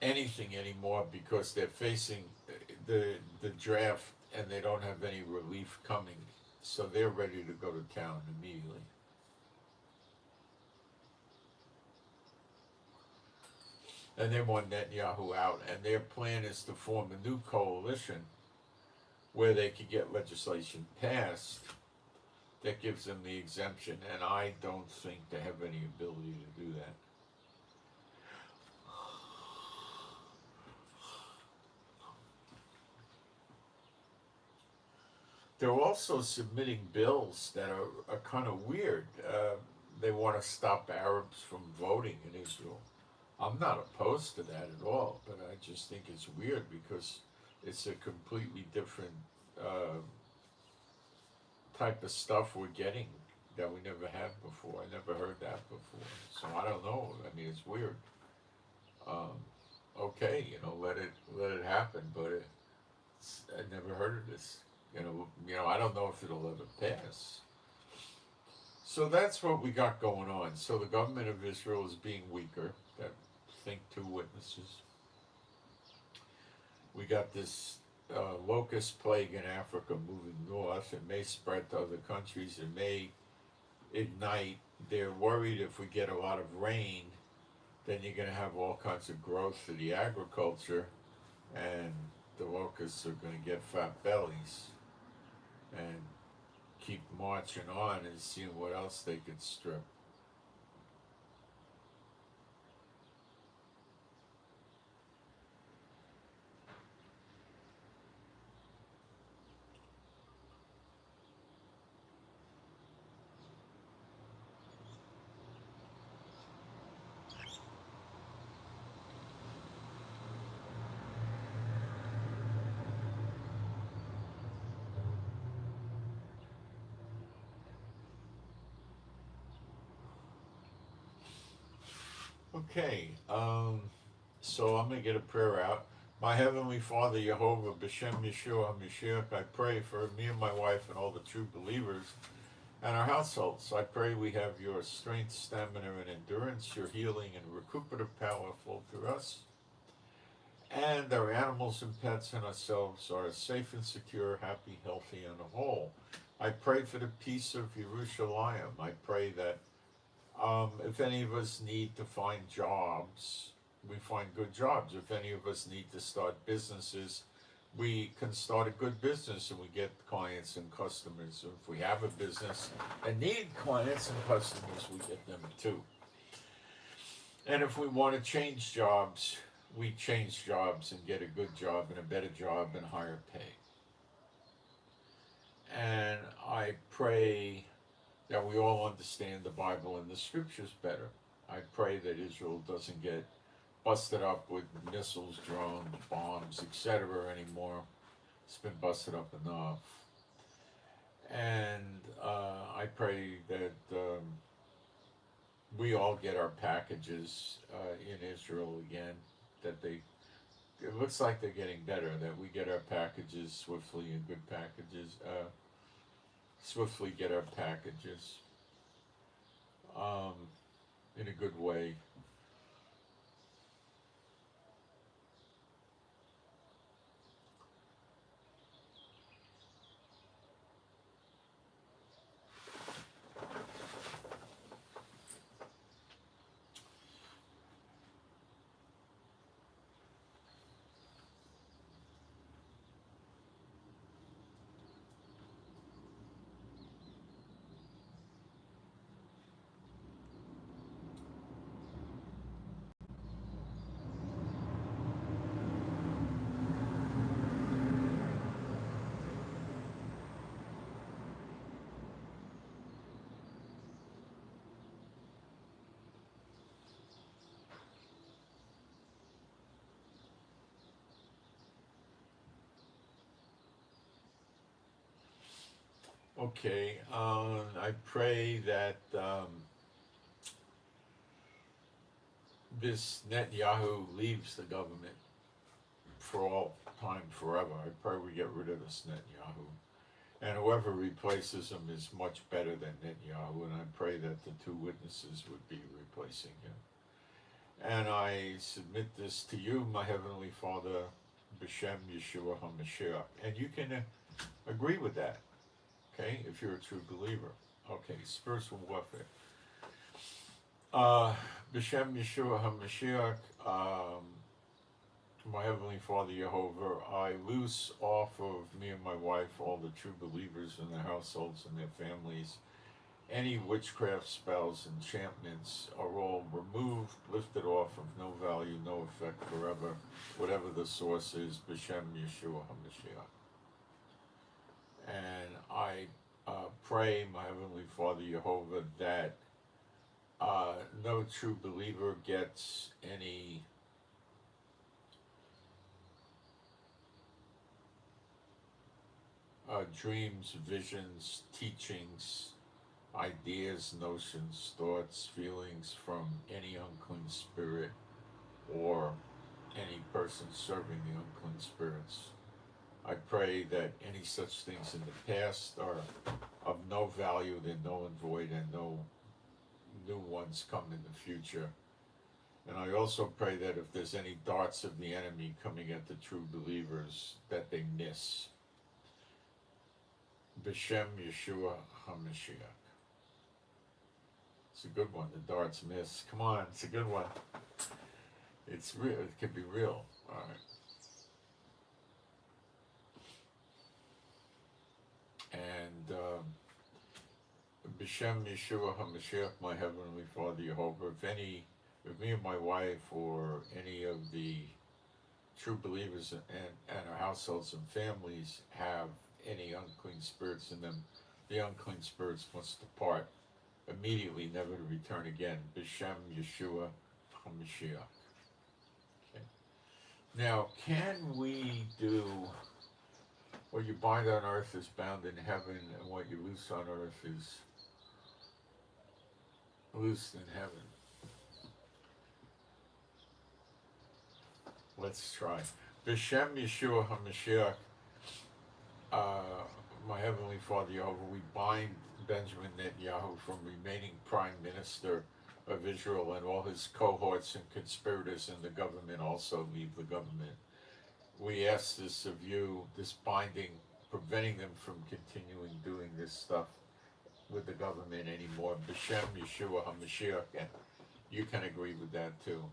[SPEAKER 1] anything anymore because they're facing the draft and they don't have any relief coming. So they're ready to go to town immediately. And they want Netanyahu out, and their plan is to form a new coalition where they could get legislation passed that gives them the exemption, and I don't think they have any ability to do that. They're also submitting bills that are kind of weird. They want to stop Arabs from voting in Israel. I'm not opposed to that at all, but I just think it's weird because it's a completely different type of stuff we're getting that we never had before. I never heard that before. So I don't know. I mean, it's weird. Okay, you know, let it happen, but I never heard of this. You know, I don't know if it'll ever pass. So that's what we got going on. So the government of Israel is being weaker. That think two witnesses. We got this locust plague in Africa moving north. It may spread to other countries. It may ignite. They're worried if we get a lot of rain, then you're going to have all kinds of growth for the agriculture, and the locusts are going to get fat bellies and keep marching on and seeing what else they could strip. Okay, so I'm going to get a prayer out. My Heavenly Father, Jehovah, B'Shem Yeshua HaMashiach, I pray for me and my wife and all the true believers and our households. I pray we have your strength, stamina, and endurance, your healing and recuperative power flow through us. And our animals and pets and ourselves are safe and secure, happy, healthy, and whole. I pray for the peace of Jerusalem. I pray that if any of us need to find jobs, we find good jobs. If any of us need to start businesses, we can start a good business and we get clients and customers. If we have a business and need clients and customers, we get them too. And if we want to change jobs, we change jobs and get a good job and a better job and higher pay. And I pray that we all understand the Bible and the scriptures better. I pray that Israel doesn't get busted up with missiles, drones, bombs, etc. anymore. It's been busted up enough. And I pray that we all get our packages in Israel again, that it looks like they're getting better, that we get our packages swiftly and good packages, swiftly get our packages in a good way. Okay, I pray that this Netanyahu leaves the government for all time, forever. I pray we get rid of this Netanyahu. And whoever replaces him is much better than Netanyahu, and I pray that the two witnesses would be replacing him. And I submit this to you, my Heavenly Father, B'Shem Yeshua HaMashiach. And you can agree with that, okay, if you're a true believer. Okay, spiritual warfare. B'Shem Yeshua HaMashiach, my Heavenly Father Jehovah, I loose off of me and my wife, all the true believers in their households and their families. Any witchcraft spells, enchantments are all removed, lifted off of no value, no effect forever, whatever the source is, B'Shem Yeshua HaMashiach. And I pray, my Heavenly Father Jehovah, that no true believer gets any dreams, visions, teachings, ideas, notions, thoughts, feelings from any unclean spirit or any person serving the unclean spirits. I pray that any such things in the past are of no value, they're null and void, and no new ones come in the future. And I also pray that if there's any darts of the enemy coming at the true believers, that they miss. B'Shem Yeshua HaMashiach. It's a good one, the darts miss. Come on, it's a good one. It's real, it could be real. All right. And B'Shem Yeshua HaMashiach, my Heavenly Father Jehovah, if me and my wife or any of the true believers and our households and families have any unclean spirits in them, the unclean spirits must depart immediately, never to return again. B'Shem Yeshua HaMashiach. Okay. Now, can we do what you bind on earth is bound in heaven, and what you loose on earth is loosed in heaven? Let's try. B'Shem Yeshua HaMashiach, my Heavenly Father Jehovah, we bind Benjamin Netanyahu from remaining Prime Minister of Israel, and all his cohorts and conspirators in the government also leave the government. We ask this of you, this binding, preventing them from continuing doing this stuff with the government anymore. B'Shem Yeshua HaMashiach, and you can agree with that too.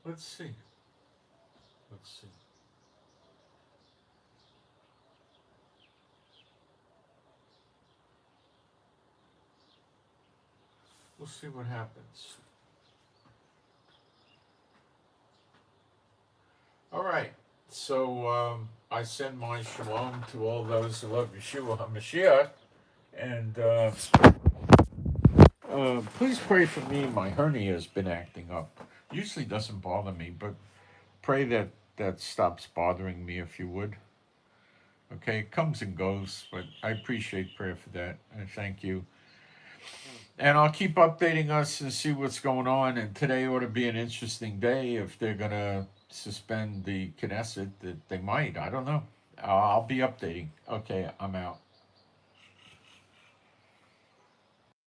[SPEAKER 1] Let's see. We'll see what happens. All right. So I send my shalom to all those who love Yeshua HaMashiach. And please pray for me. My hernia has been acting up. Usually doesn't bother me, but pray that that stops bothering me, if you would. Okay, it comes and goes, but I appreciate prayer for that. And thank you. And I'll keep updating us and see what's going on. And today ought to be an interesting day. If they're going to suspend the Knesset, that they might. I don't know. I'll be updating. Okay, I'm out.